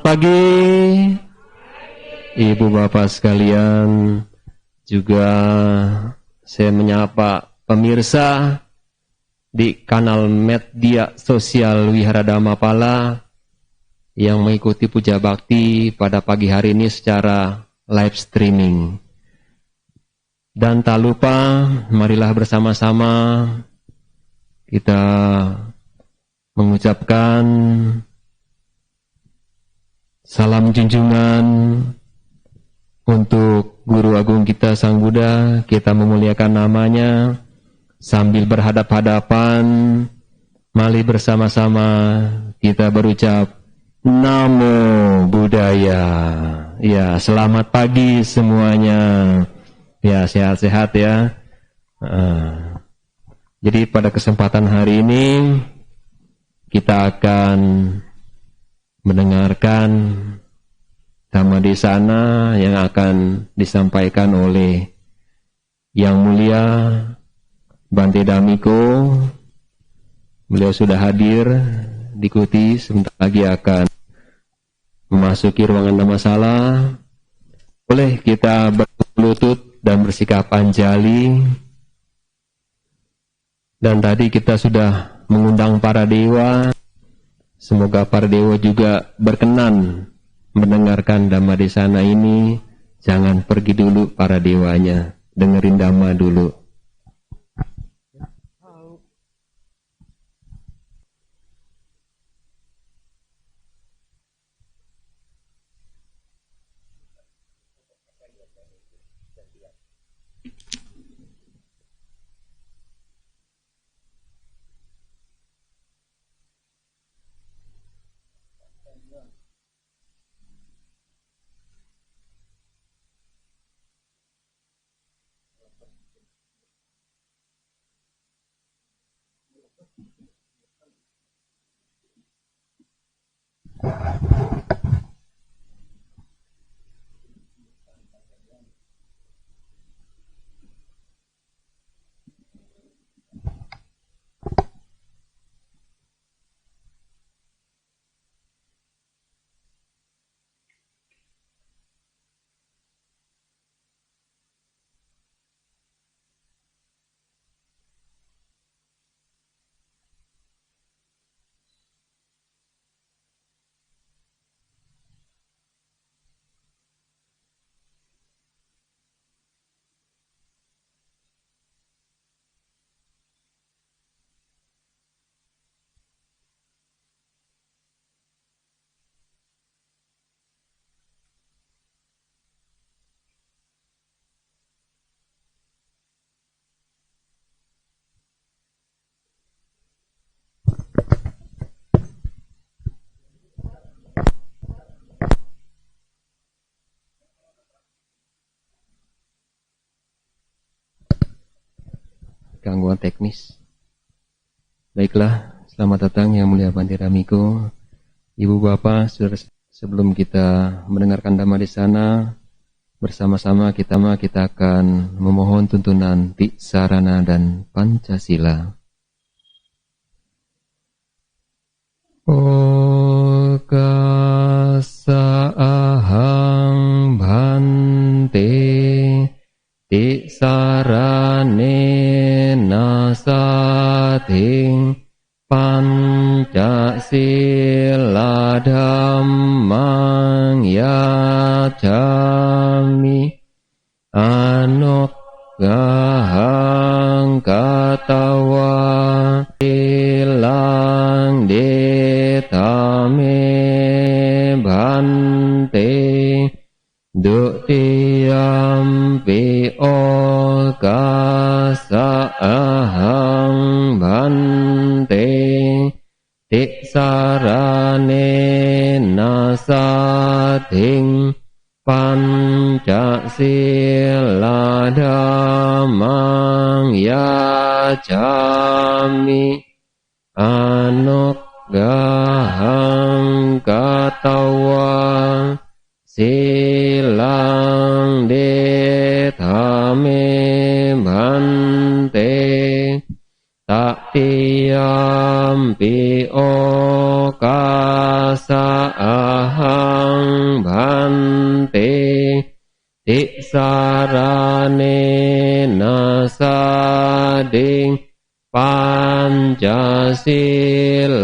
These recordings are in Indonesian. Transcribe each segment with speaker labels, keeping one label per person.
Speaker 1: Selamat pagi, Ibu Bapak sekalian. Juga saya menyapa pemirsa di kanal media sosial Wihara Dhamma Pala yang mengikuti puja bakti pada pagi hari ini secara live streaming. Dan tak lupa, marilah bersama-sama kita mengucapkan salam junjungan untuk Guru Agung kita Sang Buddha. Kita memuliakan namanya sambil berhadap-hadapan. Mari bersama-sama kita berucap Namo Buddhaya. Ya, selamat pagi semuanya. Ya, sehat-sehat ya. Jadi pada kesempatan hari ini kita akan mendengarkan Dhammadesana yang akan disampaikan oleh Yang Mulia Bante Dhammiko. Beliau sudah hadir, diikuti sebentar lagi akan memasuki ruangan Dhammasala. Boleh kita berlutut dan bersikap anjali. Dan tadi kita sudah mengundang para dewa. Semoga para dewa juga berkenan mendengarkan Dhammadesana ini. Jangan pergi dulu para dewanya, dengerin Dhamma dulu. Gangguan teknis. Baiklah, selamat datang Yang Mulia Bante Dhammiko. Ibu Bapak, sebelum kita mendengarkan Dhammadesana, bersama-sama kita akan memohon tuntunan Tiksarana dan Pancasila. Okasa ahang bhante Tiksarane nasating Pancasila dhammang yacami anuggahang katawa ilang detame bhante Dutiyampi okasa ahang bhante Tiksarane nasating Pancasila dhammang yacami anuggahang katawa silang detame bhante Tatiyampi okasa ahang ติสารเนนะสาดิงปัญจศี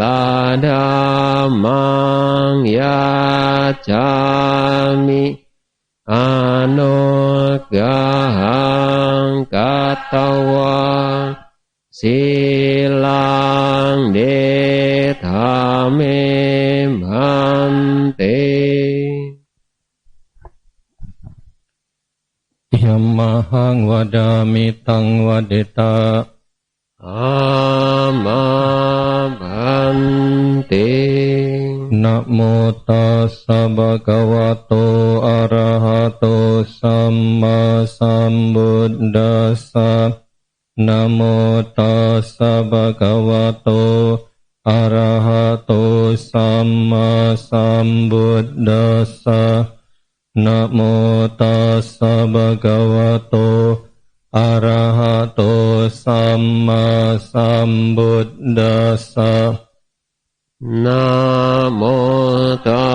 Speaker 1: ลาธรรมังยาจามิอนุกหังกัตตวาศีลังเดธาเมหันเต
Speaker 2: ยัมมหังวดามิตังวเดตา
Speaker 1: อามาพันเต
Speaker 2: นะโมตัสสะภะคะวะโตอะระหะโตสัมมาสัมพุทธัสสะนะโมตัสสะภะคะวะโตอะระหะโตสัมมาสัมพุทธัสสะนะโมตัสสะภะคะวะโตอะระหะโตสัมมาสัมพุทธัสสะ
Speaker 1: นะโมตั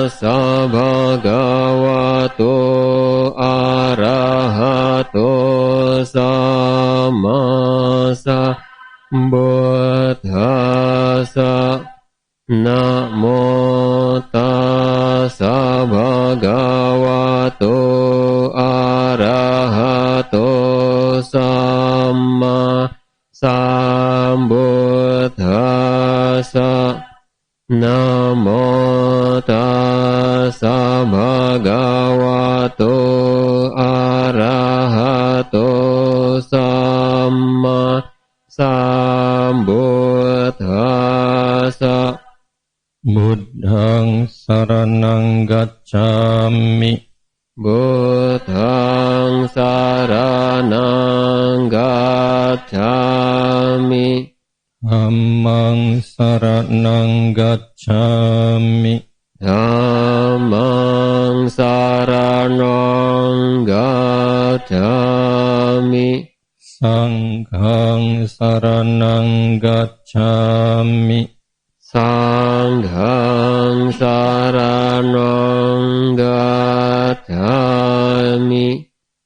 Speaker 1: สสะภะคะวะโตอะระหะโตสัมมาสัมพุทธัสสะนะโมตัสสะภะคะวะโตอะระหะโตสัมมาสัมพุทธัสสะนะโมตัสสะภะคะวะโตอะระหะโตสัมมาสัมพุทธัสสะ
Speaker 2: บุตตังสรณังกัจฉามิ
Speaker 1: บุตตังสรณังกัจฉามิ
Speaker 2: ธัมมังสรณังกัจฉามิ
Speaker 1: ธัมมังสรณังกัจฉามิ
Speaker 2: สังฆังสรณังกัจฉามิ
Speaker 1: สังฆังสรณังกัจฉามิ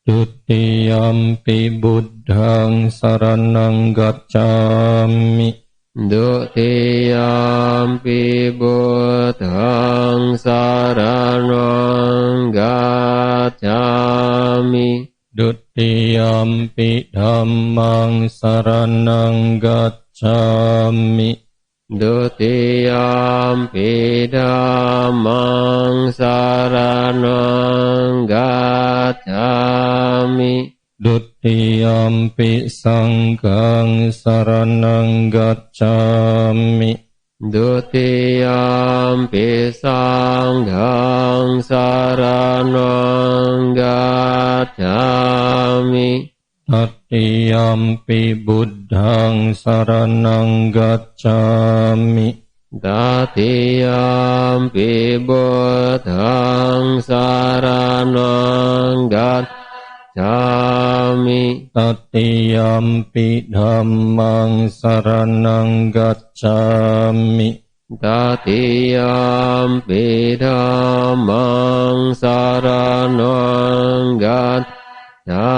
Speaker 2: ทุติยัมปิบุตตังสรณังกัจฉามิ
Speaker 1: ดุติยัมปิบุตตังสรณังกัจฉามิ
Speaker 2: ดุติยัมปิธัมมังสรณังกัจฉามิ
Speaker 1: ดุติยัมปิธัมมังสรณังกัจฉามิ
Speaker 2: ดุติยัมปิสังฆังสรณังกัจฉามิ
Speaker 1: ดุติยัมปิสังฆังสรณังกัจฉามิ
Speaker 2: ตัตติยัมปิบุตตังสรณังกัจฉามิ
Speaker 1: ตัตติยัมปิบุตตังสรณังกัจฉามิ
Speaker 2: ตัตติยัมปิธัมมังสรณังกัจฉามิ
Speaker 1: ตัตติยัมปิธัมมังสรณังกัจฉา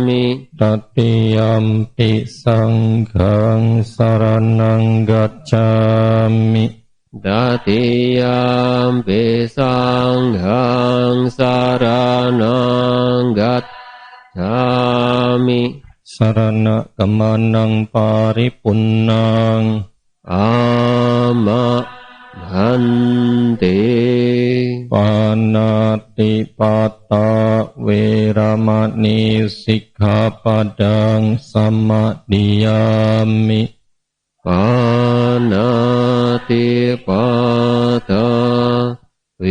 Speaker 1: มิ
Speaker 2: ตัตติยัมปิสังฆังสรณังกัจฉามิ
Speaker 1: ตัตติยัมปิสังฆังสรณังกัจฉามิ
Speaker 2: สรณะกัมมานังปาริปุณนัง
Speaker 1: อามะหันติ
Speaker 2: ปานาติปาตาเวรมณีสิกขาปดังสมาดิยามิ
Speaker 1: ปานาติปาตาเว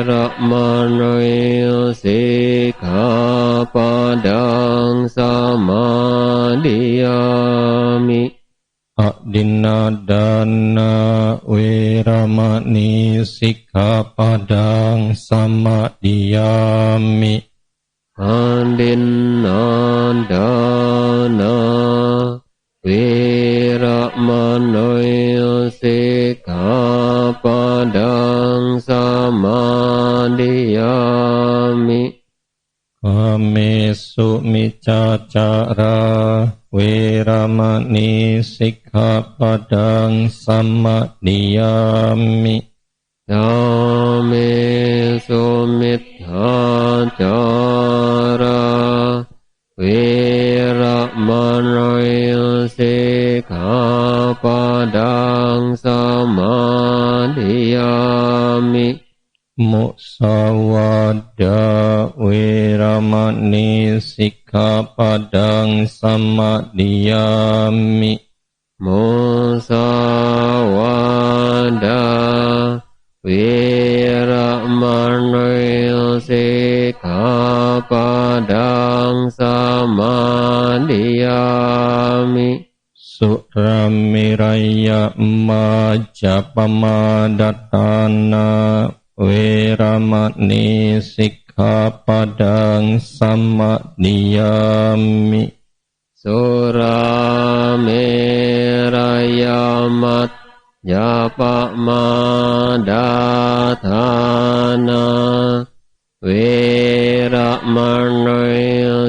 Speaker 1: รมณีสิกขาปดังสมาดิยามิ
Speaker 2: อดินนาดานาเวรมณีสิกขาปดังสมาดิยามิ
Speaker 1: อดินนาดานาเวรมณีสิกขาปดังสมาดิยามิ
Speaker 2: Kamesu micacara Weramani sikkhapadang samadhiyami.
Speaker 1: Kamesu micacara Weramani sikkhapadang samadhiyami.
Speaker 2: Musawada Weramani sikkhapadang samadhiyami.
Speaker 1: Musawada Weramani sikkhapadang samadhiyami.
Speaker 2: Suramiraya majapamadhatana Weramani sikkhapadang samadhiyami.
Speaker 1: Suramiraya majapamadhatana Weramani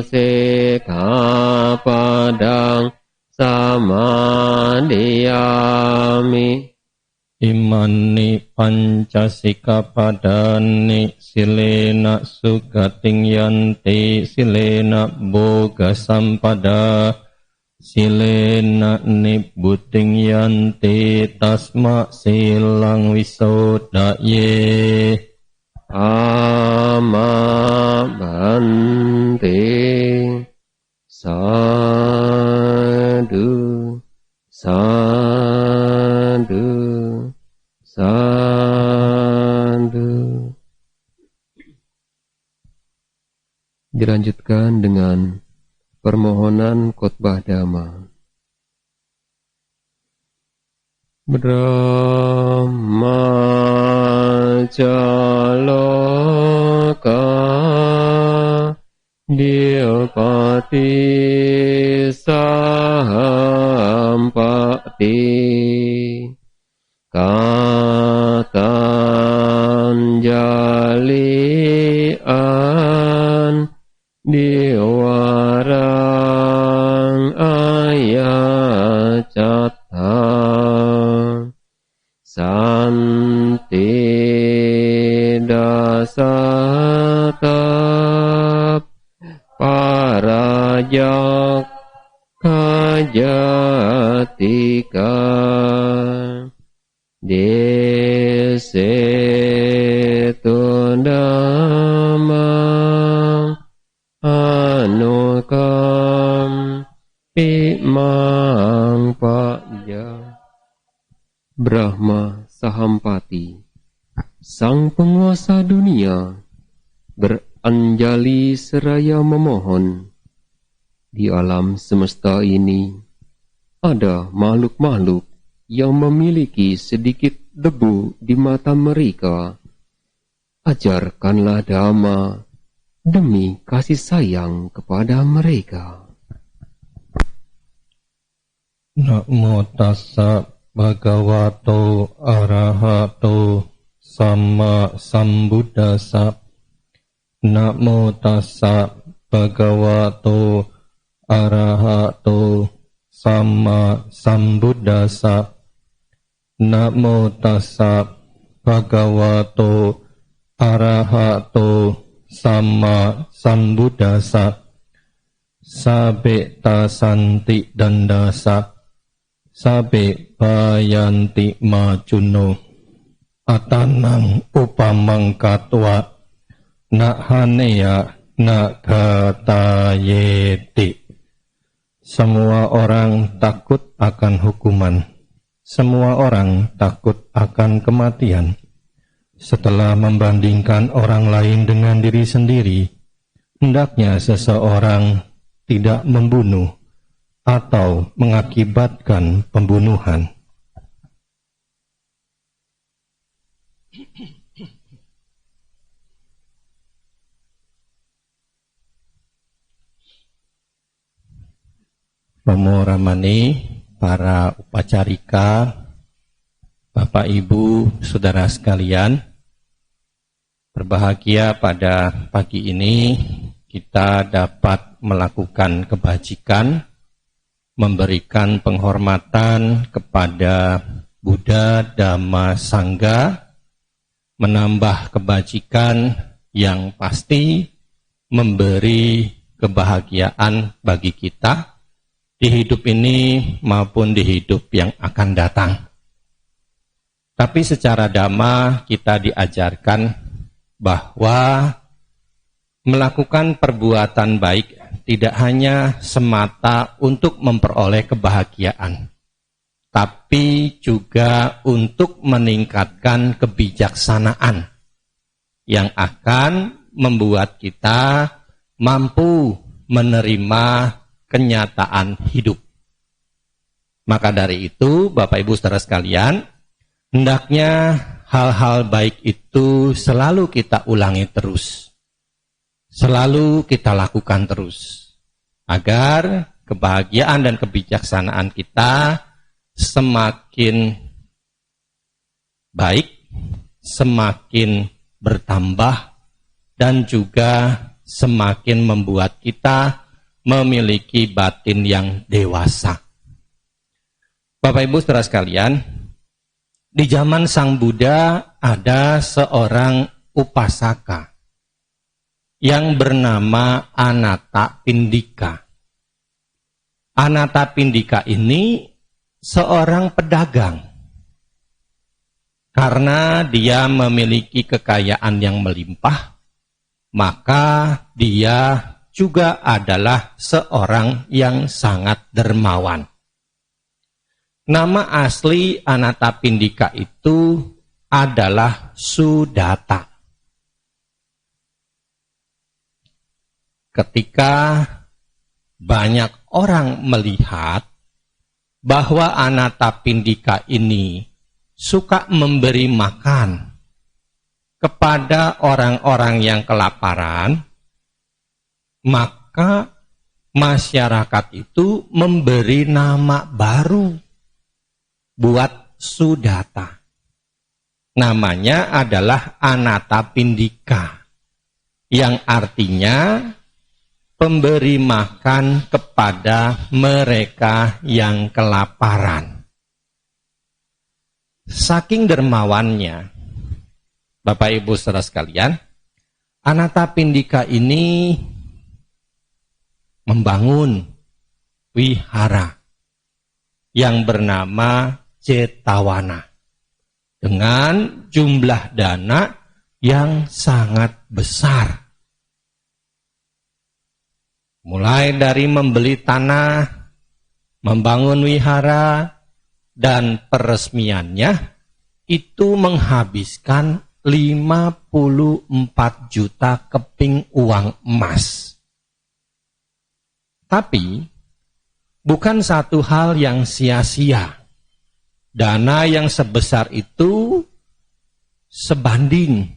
Speaker 1: sikkhapadang samadhiyami.
Speaker 2: Imani pancasikapadani silena sugating yanti silena boga sampada silena nibbuting yanti tasma silang wisodaye.
Speaker 1: Amabante sadu sadu sadu. Dilanjutkan dengan permohonan khotbah dhamma. Brahma Jaloka Dilpati Sahampati Katanjalian Diwarang Ayacata Santi Dasatap Parajak Kajatika Desetundamang Anukam Pimang Paja. Brahma Sahampati, sang penguasa dunia, beranjali seraya memohon. Di alam semesta ini ada makhluk-makhluk yang memiliki sedikit debu di mata mereka. Ajarkanlah dhamma demi kasih sayang kepada mereka.
Speaker 2: Namo tassa bhagavato arahato sama sambuddhassa. Namo tassa bhagavato arahato sama sambuddhassa. Namo tassa bhagavato arahato sama sambuddhassa. Sabe tasanti dandasa sabe bayanti majuno atanang upamang katwa nahaneya nagatayeti. Semua orang takut akan hukuman, semua orang takut akan kematian. Setelah membandingkan orang lain dengan diri sendiri, hendaknya seseorang tidak membunuh atau mengakibatkan pembunuhan. Romo Ramani, para upacarika, Bapak Ibu, Saudara sekalian, berbahagia pada pagi ini kita dapat melakukan kebajikan, memberikan penghormatan kepada Buddha, Dhamma, Sangha, menambah kebajikan yang pasti memberi kebahagiaan bagi kita di hidup ini maupun di hidup yang akan datang. Tapi secara Dhamma kita diajarkan bahwa melakukan perbuatan baik tidak hanya semata untuk memperoleh kebahagiaan, tapi juga untuk meningkatkan kebijaksanaan yang akan membuat kita mampu menerima kenyataan hidup. Maka dari itu, Bapak Ibu Saudara sekalian, hendaknya hal-hal baik itu selalu kita ulangi terus. Selalu kita lakukan terus. Agar kebahagiaan dan kebijaksanaan kita semakin baik, semakin bertambah, dan juga semakin membuat kita memiliki batin yang dewasa. Bapak Ibu Saudara sekalian, di zaman Sang Buddha ada seorang upasaka yang bernama Anathapindika. Anathapindika ini seorang pedagang. Karena dia memiliki kekayaan yang melimpah, maka dia juga adalah seorang yang sangat dermawan. Nama asli Anathapindika itu adalah Sudatta. Ketika banyak orang melihat bahwa Anathapindika ini suka memberi makan kepada orang-orang yang kelaparan, maka masyarakat itu memberi nama baru buat Sudatta. Namanya adalah Anathapindika, yang artinya pemberi makan kepada mereka yang kelaparan. Saking dermawannya, Bapak Ibu Saudara sekalian, Anathapindika ini membangun wihara yang bernama Cetawana dengan jumlah dana yang sangat besar. Mulai dari membeli tanah, membangun wihara, dan peresmiannya itu menghabiskan 54 juta keping uang emas. Tapi bukan satu hal yang sia-sia. Dana yang sebesar itu sebanding.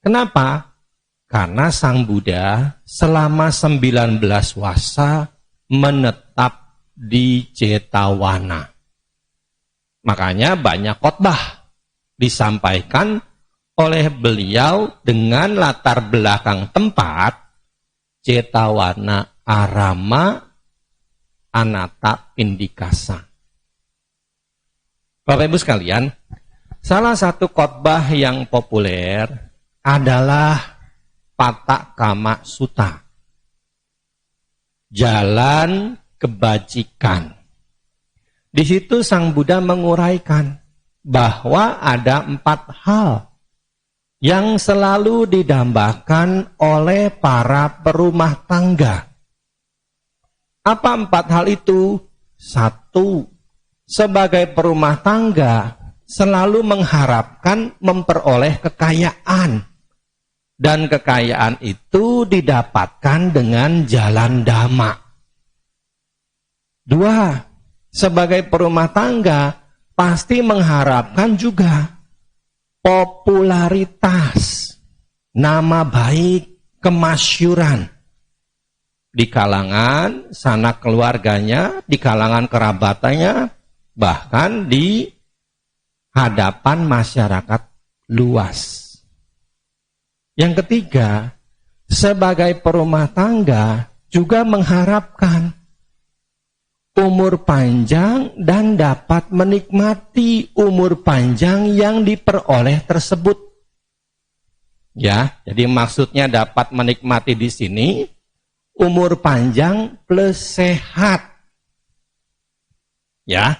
Speaker 2: Kenapa? Karena Sang Buddha selama 19 wasa menetap di Cetawana. Makanya banyak khotbah disampaikan oleh beliau dengan latar belakang tempat Cetawana Arama Anathapindikasa. Bapak Ibu sekalian, salah satu khotbah yang populer adalah Patakama Sutta, jalan kebajikan. Di situ Sang Buddha menguraikan bahwa ada 4 hal yang selalu didambakan oleh para perumah tangga. Apa 4 hal itu? 1, sebagai perumah tangga selalu mengharapkan memperoleh kekayaan. Dan kekayaan itu didapatkan dengan jalan dhamma. 2, sebagai perumah tangga pasti mengharapkan juga popularitas, nama baik, kemasyhuran di kalangan sanak keluarganya, di kalangan kerabatannya, bahkan di hadapan masyarakat luas. Yang ketiga,
Speaker 3: sebagai perumah tangga juga mengharapkan umur panjang dan dapat menikmati umur panjang yang diperoleh tersebut. Ya, jadi maksudnya dapat menikmati di sini umur panjang plus sehat. Ya,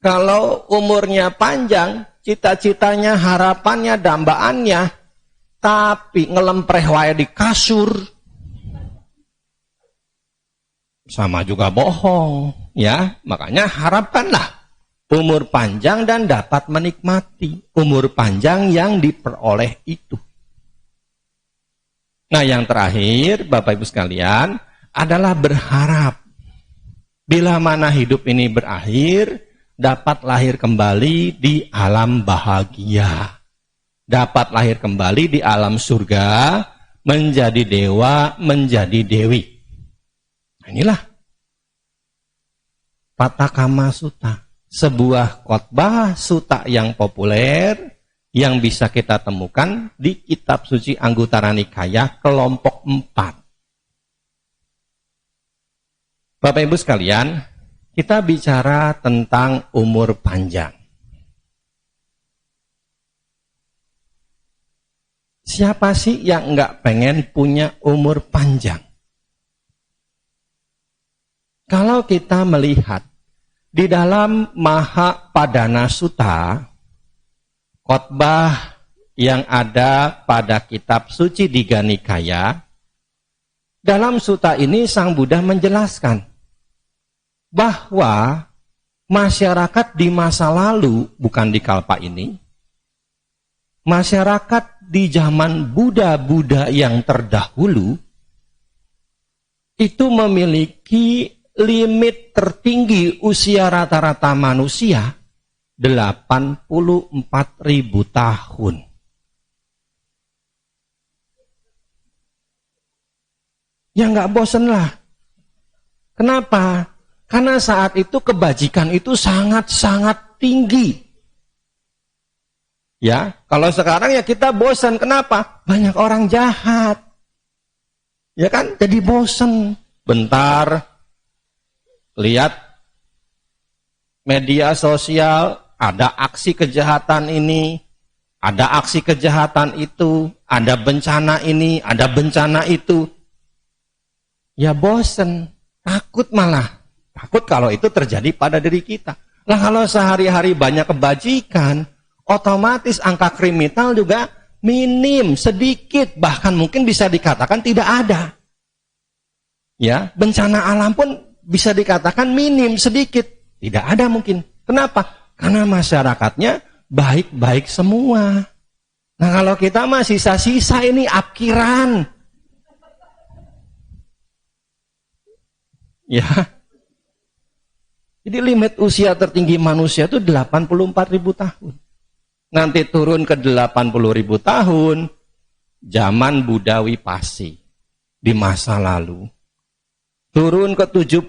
Speaker 3: kalau umurnya panjang, cita-citanya, harapannya, dambaannya, tapi ngelempreh wae di kasur, sama juga bohong, ya. Makanya harapkanlah umur panjang dan dapat menikmati umur panjang yang diperoleh itu. Nah, yang terakhir, Bapak Ibu sekalian, adalah berharap bila mana hidup ini berakhir, dapat lahir kembali di alam bahagia. Dapat lahir kembali di alam surga, menjadi dewa, menjadi dewi. Inilah Patakama Sutta, sebuah khotbah sutta yang populer yang bisa kita temukan di kitab suci Anggutara Nikaya kelompok 4. Bapak Ibu sekalian, kita bicara tentang umur panjang. Siapa sih yang nggak pengen punya umur panjang? Kalau kita melihat di dalam Mahapadana Sutta, khotbah yang ada pada kitab suci Digha Nikaya, dalam sutta ini Sang Buddha menjelaskan bahwa masyarakat di masa lalu, bukan di kalpa ini, masyarakat di zaman Buddha-Buddha yang terdahulu, itu memiliki limit tertinggi usia rata-rata manusia 84.000 tahun. Ya nggak bosen lah. Kenapa? Karena saat itu kebajikan itu sangat-sangat tinggi. Ya, kalau sekarang ya kita bosan. Kenapa? Banyak orang jahat. Ya kan? Jadi bosan. Bentar, lihat media sosial, ada aksi kejahatan ini, ada aksi kejahatan itu, ada bencana ini, ada bencana itu. Ya bosan, takut malah. Takut kalau itu terjadi pada diri kita. Lah kalau sehari-hari banyak kebajikan, otomatis angka kriminal juga minim, sedikit, bahkan mungkin bisa dikatakan tidak ada. Ya, bencana alam pun bisa dikatakan minim, sedikit, tidak ada mungkin. Kenapa? Karena masyarakatnya baik-baik semua. Nah, kalau kita mah sisa-sisa ini apkiran. Ya. Jadi limit usia tertinggi manusia itu 84.000 tahun. Nanti turun ke 80.000 tahun, zaman Buddha Wipasi di masa lalu. Turun ke 70.000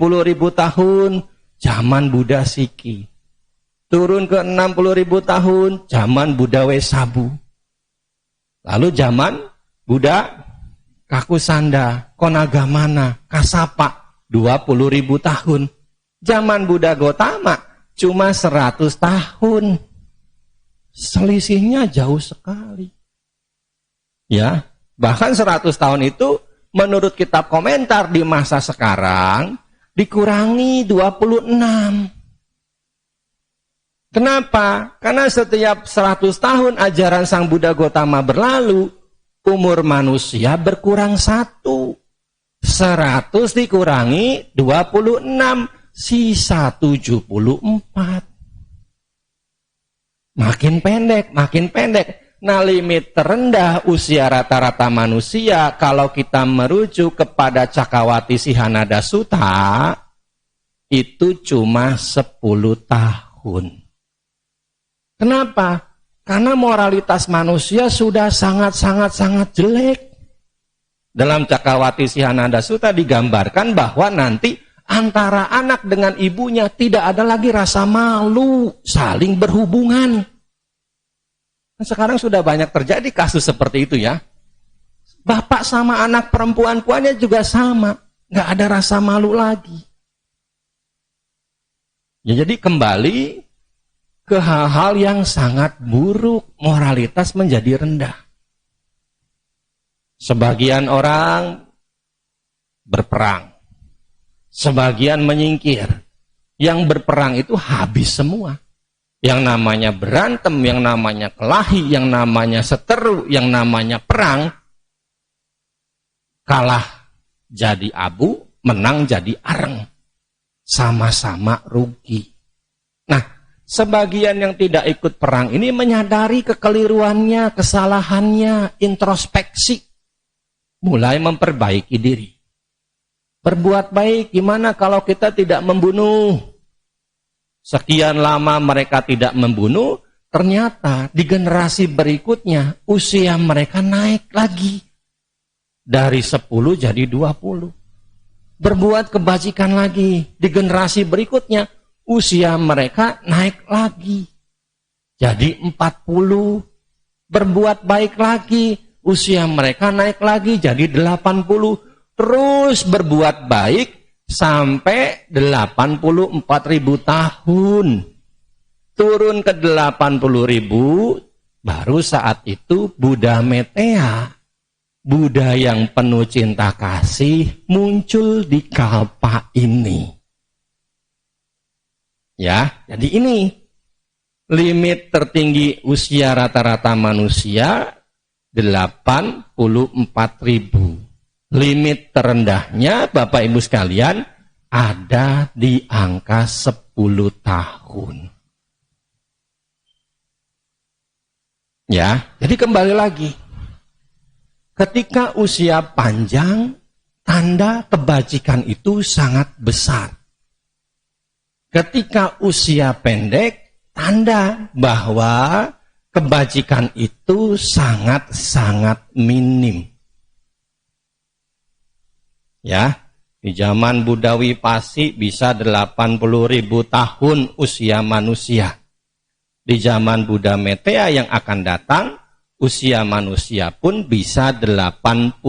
Speaker 3: tahun, zaman Buddha Siki. Turun ke 60.000 tahun, zaman Buddha Wesabu. Lalu zaman Buddha Kakusanda, Konagamana, Kasapa, 20.000 tahun. Zaman Buddha Gotama cuma 100 tahun. Selisihnya jauh sekali. Ya, bahkan 100 tahun itu menurut kitab komentar di masa sekarang dikurangi 26. Kenapa? Karena setiap 100 tahun ajaran Sang Buddha Gotama berlalu, umur manusia berkurang 1. 100 dikurangi 26, sisa 74. Makin pendek, makin pendek. Nah, limit terendah usia rata-rata manusia kalau kita merujuk kepada Cakkawati Sihanada Sutta itu cuma 10 tahun. Kenapa? Karena moralitas manusia sudah sangat jelek. Dalam Cakkawati Sihanada Sutta digambarkan bahwa nanti antara anak dengan ibunya tidak ada lagi rasa malu, saling berhubungan. Sekarang sudah banyak terjadi kasus seperti itu ya. Bapak sama anak perempuan-puannya juga sama. Nggak ada rasa malu lagi. Ya, jadi kembali ke hal-hal yang sangat buruk. Moralitas menjadi rendah. Sebagian orang berperang. Sebagian menyingkir. Yang berperang itu habis semua. Yang namanya berantem, yang namanya kelahi, yang namanya seteru, yang namanya perang, kalah jadi abu, menang jadi areng. Sama-sama rugi. Nah, sebagian yang tidak ikut perang ini menyadari kekeliruannya, kesalahannya, introspeksi. Mulai memperbaiki diri. Berbuat baik, gimana kalau kita tidak membunuh? Sekian lama mereka tidak membunuh, ternyata di generasi berikutnya usia mereka naik lagi. Dari 10 jadi 20. Berbuat kebajikan lagi. Di generasi berikutnya usia mereka naik lagi. Jadi 40. Berbuat baik lagi. Usia mereka naik lagi jadi 80. Terus berbuat baik sampai 84.000 tahun. Turun ke 80.000, baru saat itu Buddha Metea, Buddha yang penuh cinta kasih, muncul di kalpa ini. Ya, jadi ini limit tertinggi usia rata-rata manusia 84.000. Limit terendahnya, Bapak Ibu sekalian, ada di angka 10 tahun. Ya, jadi kembali lagi. Ketika usia panjang, tanda kebajikan itu sangat besar. Ketika usia pendek, tanda bahwa kebajikan itu sangat-sangat minim. Ya, di zaman Buddha Wipasi bisa 80.000 tahun usia manusia. Di zaman Buddha Metea yang akan datang, usia manusia pun bisa 80.000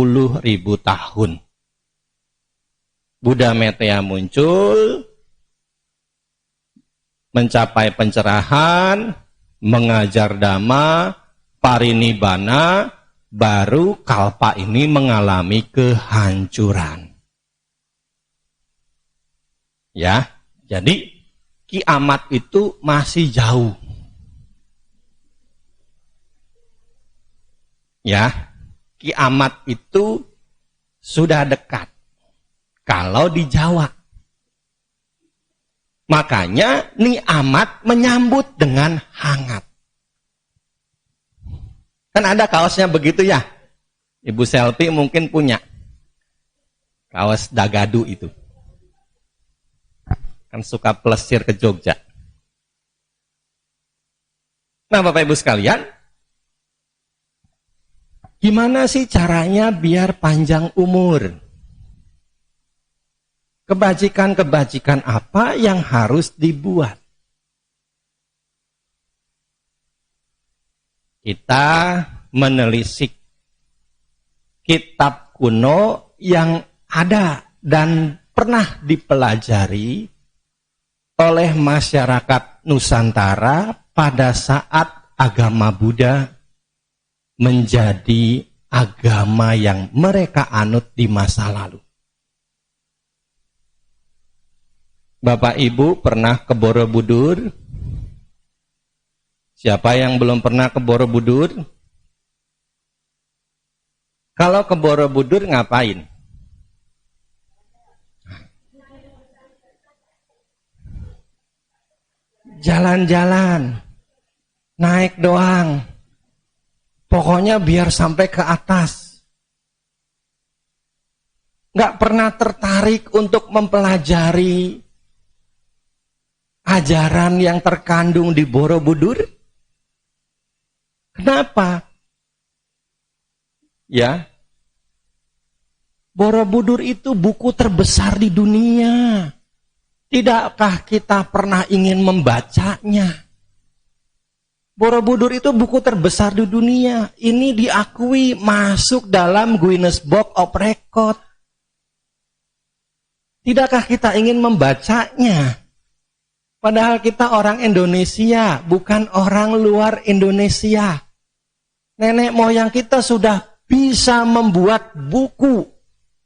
Speaker 3: tahun. Buddha Metea muncul, mencapai pencerahan, mengajar dhamma, parinibbana, baru kalpa ini mengalami kehancuran. Ya, jadi kiamat itu masih jauh. Ya, kiamat itu sudah dekat. Kalau di Jawa. Makanya niamat menyambut dengan hangat. Kan ada kaosnya begitu ya. Ibu Selfie mungkin punya. Kaos dagadu itu. Kan suka plesir ke Jogja. Nah, Bapak Ibu sekalian, gimana sih caranya biar panjang umur? Kebajikan-kebajikan apa yang harus dibuat? Kita menelisik kitab kuno yang ada dan pernah dipelajari oleh masyarakat Nusantara pada saat agama Buddha menjadi agama yang mereka anut di masa lalu. Bapak Ibu pernah ke Borobudur? Siapa yang belum pernah ke Borobudur? Kalau ke Borobudur ngapain? Jalan-jalan, naik doang. Pokoknya biar sampai ke atas. Nggak pernah tertarik untuk mempelajari ajaran yang terkandung di Borobudur. Kenapa? Ya, Borobudur itu buku terbesar di dunia. Tidakkah kita pernah ingin membacanya? Borobudur itu buku terbesar di dunia. Ini diakui masuk dalam Guinness Book of Record. Tidakkah kita ingin membacanya? Padahal kita orang Indonesia, bukan orang luar Indonesia. Nenek moyang kita sudah bisa membuat buku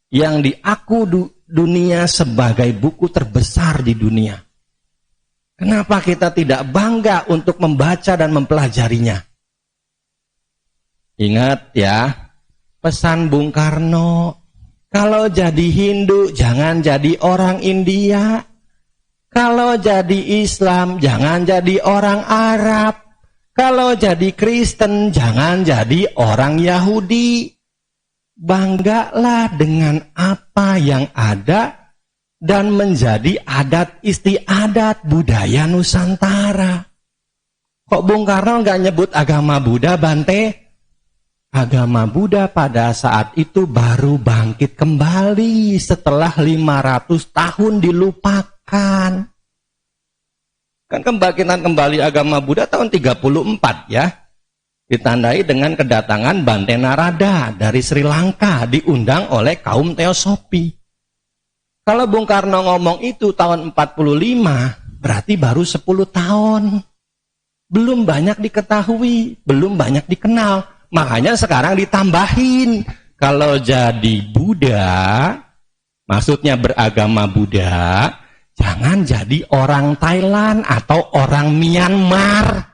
Speaker 3: yang diaku dunia sebagai buku terbesar di dunia. Kenapa kita tidak bangga untuk membaca dan mempelajarinya? Ingat ya, pesan Bung Karno, kalau jadi Hindu jangan jadi orang India. Kalau jadi Islam jangan jadi orang Arab. Kalau jadi Kristen jangan jadi orang Yahudi. Banggalah dengan apa yang ada dan menjadi adat istiadat budaya Nusantara. Kok Bung Karno nggak nyebut agama Buddha, Bante? Agama Buddha pada saat itu baru bangkit kembali setelah 500 tahun dilupakan. Kan kebangkitan kembali agama Buddha tahun 34 ya. Ditandai dengan kedatangan Bante Narada dari Sri Lanka, diundang oleh kaum Teosopi. Kalau Bung Karno ngomong itu tahun 45, berarti baru 10 tahun. Belum banyak diketahui, belum banyak dikenal. Makanya sekarang ditambahin. Kalau jadi Buddha, maksudnya beragama Buddha, jangan jadi orang Thailand atau orang Myanmar.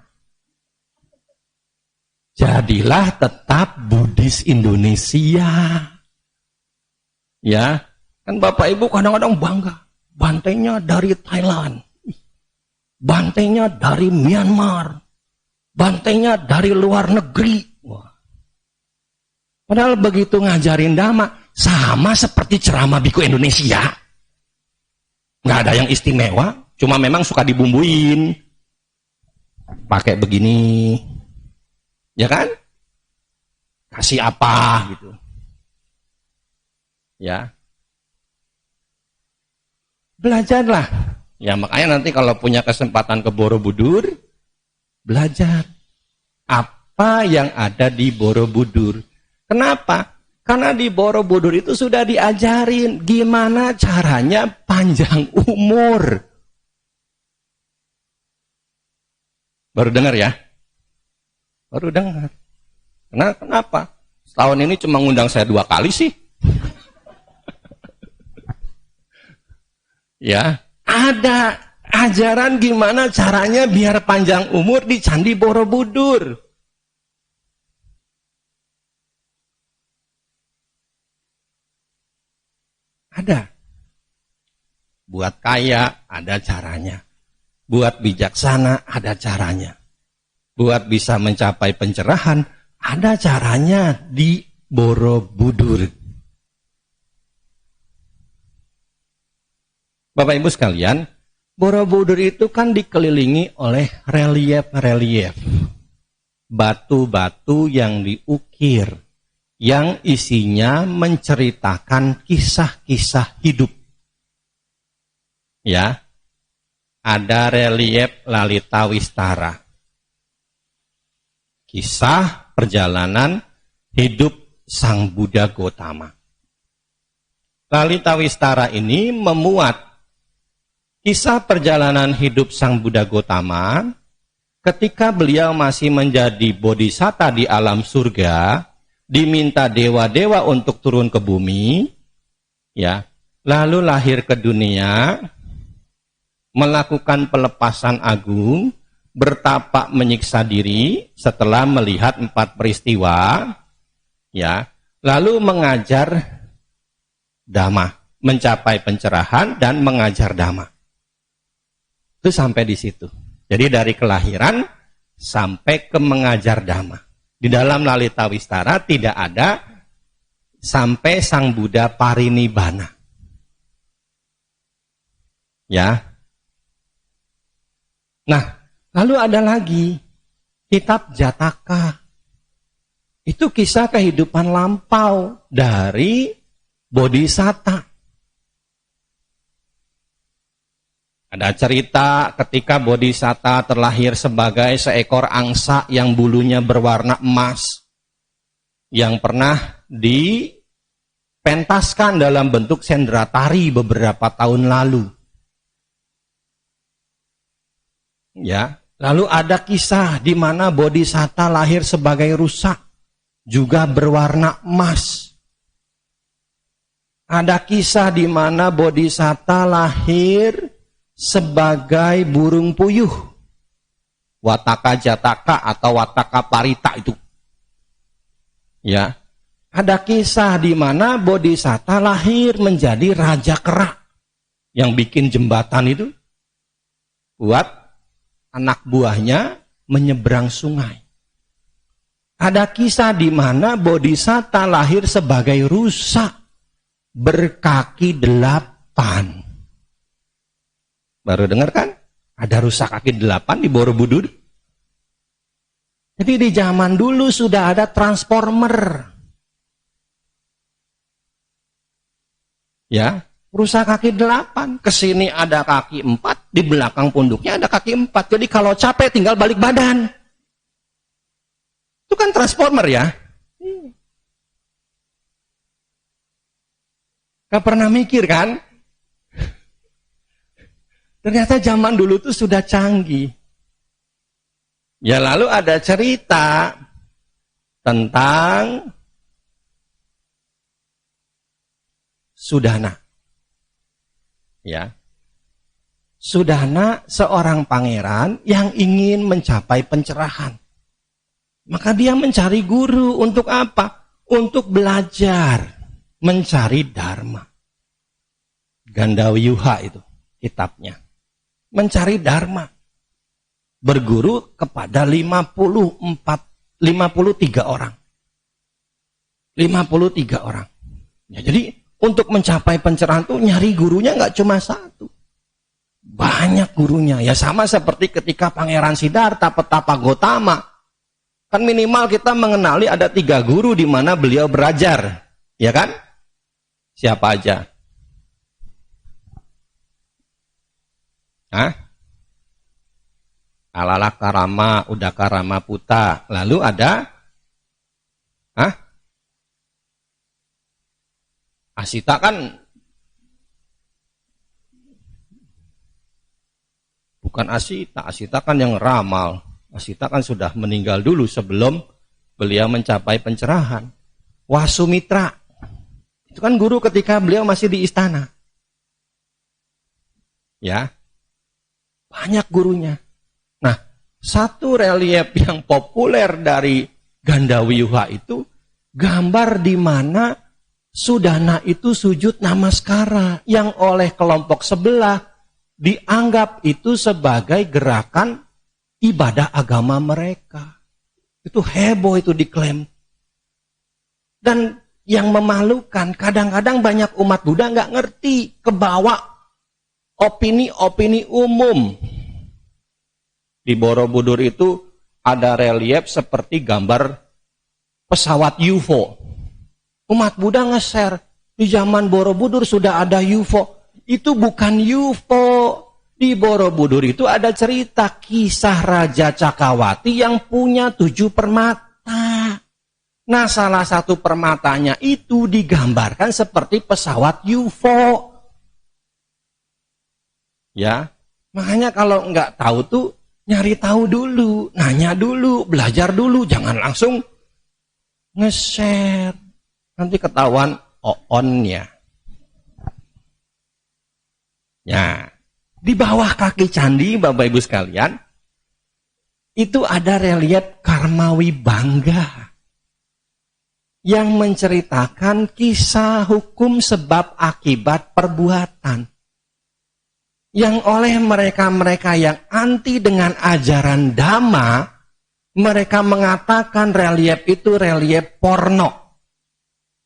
Speaker 3: Jadilah tetap Buddhis Indonesia. Ya. Kan Bapak Ibu kadang-kadang bangga. Bantainya dari Thailand. Bantainya dari Myanmar. Bantainya dari luar negeri. Wah. Padahal begitu ngajarin dhamma, sama seperti ceramah biku Indonesia. Nggak ada yang istimewa, cuma memang suka dibumbuin. Pakai begini. Ya kan? Kasih apa gitu. Ya. Belajarlah. Ya makanya nanti kalau punya kesempatan ke Borobudur, belajar apa yang ada di Borobudur. Kenapa? Karena di Borobudur itu sudah diajarin gimana caranya panjang umur. Baru dengar ya? Baru dengar. Kenapa? Setahun ini cuma ngundang saya 2 kali sih. Ya, ada ajaran gimana caranya biar panjang umur di Candi Borobudur. Ada. Buat kaya, ada caranya. Buat bijaksana, ada caranya. Buat bisa mencapai pencerahan, ada caranya di Borobudur. Bapak Ibu sekalian, Borobudur itu kan dikelilingi oleh relief-relief. Batu-batu yang diukir, yang isinya menceritakan kisah-kisah hidup. Ya, ada relief Lalita Wistara. Kisah perjalanan hidup Sang Buddha Gotama. Lalita Wistara ini memuat kisah perjalanan hidup Sang Buddha Gotama ketika beliau masih menjadi bodhisatta di alam surga, diminta dewa-dewa untuk turun ke bumi, ya, lalu lahir ke dunia, melakukan pelepasan agung, bertapak menyiksa diri setelah melihat 4 peristiwa, ya, lalu mengajar dhamma, mencapai pencerahan dan mengajar dhamma. Itu sampai di situ. Jadi dari kelahiran sampai ke mengajar dhamma. Di dalam Lalita Wistara tidak ada sampai Sang Buddha parinibbana. Ya. Nah, lalu ada lagi kitab Jataka. Itu kisah kehidupan lampau dari bodhisatta. Ada cerita ketika Bodhisatta terlahir sebagai seekor angsa yang bulunya berwarna emas, yang pernah dipentaskan dalam bentuk sendratari beberapa tahun lalu. Ya, lalu ada kisah di mana Bodhisatta lahir sebagai rusa, juga berwarna emas. Ada kisah di mana Bodhisatta lahir sebagai burung puyuh, Wataka Jataka atau Wataka Parita itu. Ya, ada kisah di mana Bodhisatta lahir menjadi raja kera yang bikin jembatan itu buat anak buahnya menyeberang sungai. Ada kisah di mana Bodhisatta lahir sebagai rusa berkaki 8. Baru dengar kan? Ada rusa kaki 8 di Borobudur. Jadi di zaman dulu sudah ada transformer. Ya, rusa kaki 8. Kesini ada kaki 4, di belakang punduknya ada kaki 4. Jadi kalau capek tinggal balik badan. Itu kan transformer ya. Gak pernah mikir kan? Ternyata zaman dulu tuh sudah canggih. Ya lalu ada cerita tentang Sudana. Ya. Sudana seorang pangeran yang ingin mencapai pencerahan. Maka dia mencari guru untuk apa? Untuk belajar. Mencari dharma. Gandawiyuha itu kitabnya. Mencari dharma. Berguru kepada 53 orang. 53 orang. Ya, jadi untuk mencapai pencerahan itu nyari gurunya nggak cuma satu. Banyak gurunya. Ya sama seperti ketika Pangeran Siddhartha, Petapa Gotama. Kan minimal kita mengenali ada 3 guru di mana beliau belajar. Ya kan? Siapa aja? Hah? Alalakarama, Udakarama Puta. Lalu ada Asita kan bukan Asita. Asita kan yang ramal. Asita kan sudah meninggal dulu sebelum beliau mencapai pencerahan. Wasumitra. Itu kan guru ketika beliau masih di istana. Ya. Banyak gurunya. Nah, satu relief yang populer dari Gandawiyuha itu gambar di mana Sudana itu sujud namaskara yang oleh kelompok sebelah dianggap itu sebagai gerakan ibadah agama mereka. Itu heboh itu diklaim. Dan yang memalukan, kadang-kadang banyak umat Buddha nggak ngerti, kebawa opini-opini umum. Di Borobudur itu ada relief seperti gambar pesawat UFO. Umat Buddha nge-share, di zaman Borobudur sudah ada UFO. Itu bukan UFO. Di Borobudur itu ada cerita kisah Raja Cakawati yang punya 7 permata. Nah, salah satu permatanya itu digambarkan seperti pesawat UFO. Ya, makanya kalau nggak tahu tuh nyari tahu dulu, nanya dulu, belajar dulu, jangan langsung nge-share. Nanti ketahuan on-nya. Ya, di bawah kaki candi, Bapak Ibu sekalian, itu ada relief Karmawi Bangga yang menceritakan kisah hukum sebab akibat perbuatan. Yang oleh mereka-mereka yang anti dengan ajaran Dhamma, mereka mengatakan relief itu relief porno.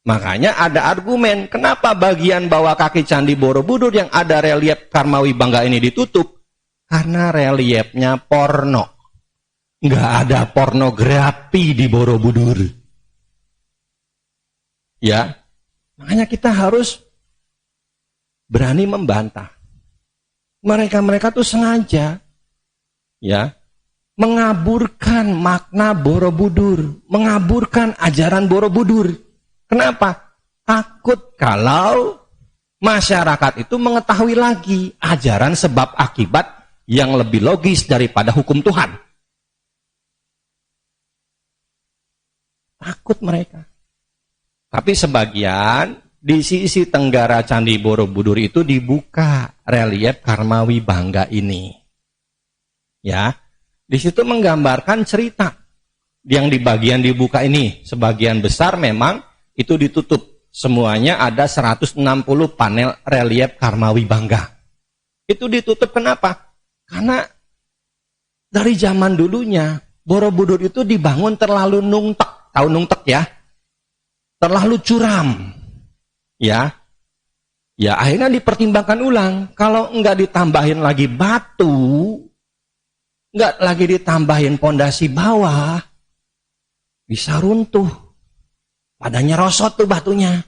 Speaker 3: Makanya ada argumen, kenapa bagian bawah kaki Candi Borobudur yang ada relief Karmawi Bangga ini ditutup? Karena reliefnya porno. Nggak ada pornografi di Borobudur. Ya, makanya kita harus berani membantah. Mereka tuh sengaja ya mengaburkan makna Borobudur, mengaburkan ajaran Borobudur. Kenapa? Takut kalau masyarakat itu mengetahui lagi ajaran sebab akibat yang lebih logis daripada hukum Tuhan. Takut mereka. Tapi sebagian di sisi tenggara Candi Borobudur itu dibuka relief Karmawi Bangga ini. Ya, di situ menggambarkan cerita yang di bagian dibuka ini. Sebagian besar memang itu ditutup. Semuanya ada 160 panel relief Karmawi Bangga. Itu ditutup kenapa? Karena dari zaman dulunya Borobudur itu dibangun terlalu nungtek. Tahu nungtek ya? Terlalu curam. Ya. Ya, akhirnya dipertimbangkan ulang. Kalau enggak ditambahin lagi batu, enggak lagi ditambahin pondasi bawah, bisa runtuh. Padanya rosot tuh batunya.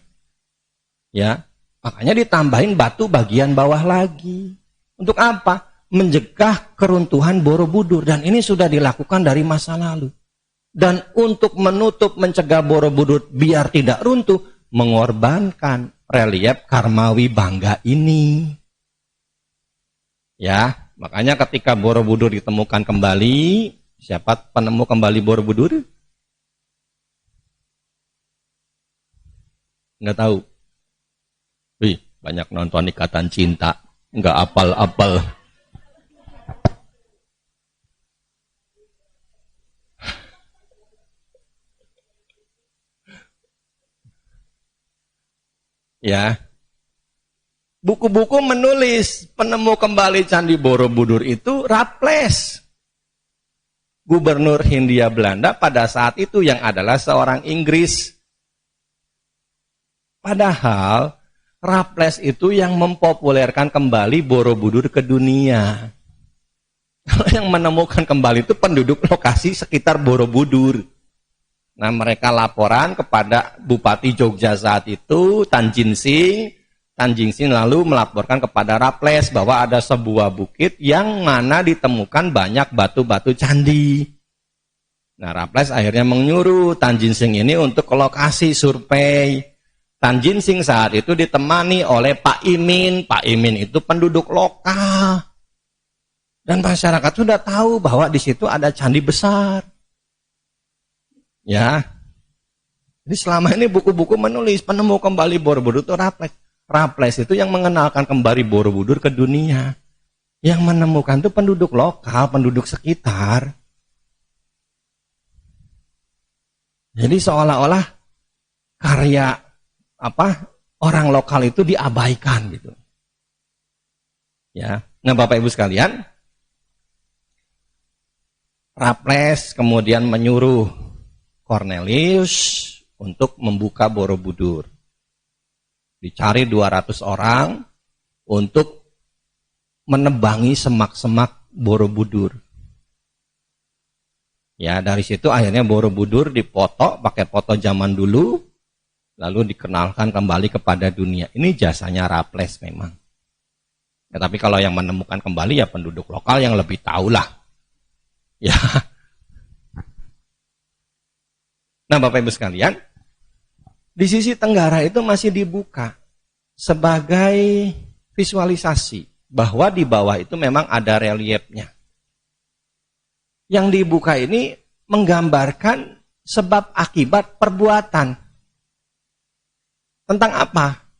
Speaker 3: Ya, makanya ditambahin batu bagian bawah lagi. Untuk apa? Mencegah keruntuhan Borobudur. Dan ini sudah dilakukan dari masa lalu. Dan untuk menutup mencegah Borobudur biar tidak runtuh, mengorbankan relief Karmawi Bangga ini. Ya, makanya ketika Borobudur ditemukan kembali, siapa penemu kembali Borobudur? Nggak tahu. Wih, banyak nonton Ikatan Cinta, nggak apal-apal. Ya, buku-buku menulis penemu kembali Candi Borobudur itu Raffles, gubernur Hindia Belanda pada saat itu yang adalah seorang Inggris. Padahal Raffles itu yang mempopulerkan kembali Borobudur ke dunia. Kalau yang menemukan kembali itu penduduk lokasi sekitar Borobudur. Nah, mereka laporan kepada Bupati Jogja saat itu, Tan Jinsing. Tan Jinsing lalu melaporkan kepada Raffles bahwa ada sebuah bukit yang mana ditemukan banyak batu-batu candi. Nah, Raffles akhirnya menyuruh Tan Jinsing ini untuk ke lokasi survei. Tan Jinsing saat itu ditemani oleh Pak Imin. Pak Imin itu penduduk lokal. Dan masyarakat sudah tahu bahwa di situ ada candi besar. Ya, jadi selama ini buku-buku menulis penemu kembali Borobudur itu Raffles. Raffles itu yang mengenalkan kembali Borobudur ke dunia. Yang menemukan itu penduduk lokal, penduduk sekitar. Jadi seolah-olah karya orang lokal itu diabaikan gitu. Ya, nah Bapak Ibu sekalian, Raffles kemudian menyuruh Cornelius untuk membuka Borobudur. Dicari 200 orang untuk menebangi semak-semak Borobudur. Ya, dari situ akhirnya Borobudur dipoto pakai foto zaman dulu, lalu dikenalkan kembali kepada dunia. Ini jasanya Raffles memang. Ya, tapi kalau yang menemukan kembali ya penduduk lokal yang lebih tahulah. Ya. Nah, Bapak Ibu sekalian, di sisi tenggara itu masih dibuka sebagai visualisasi bahwa di bawah itu memang ada reliefnya. Yang dibuka ini menggambarkan sebab akibat perbuatan. Tentang apa?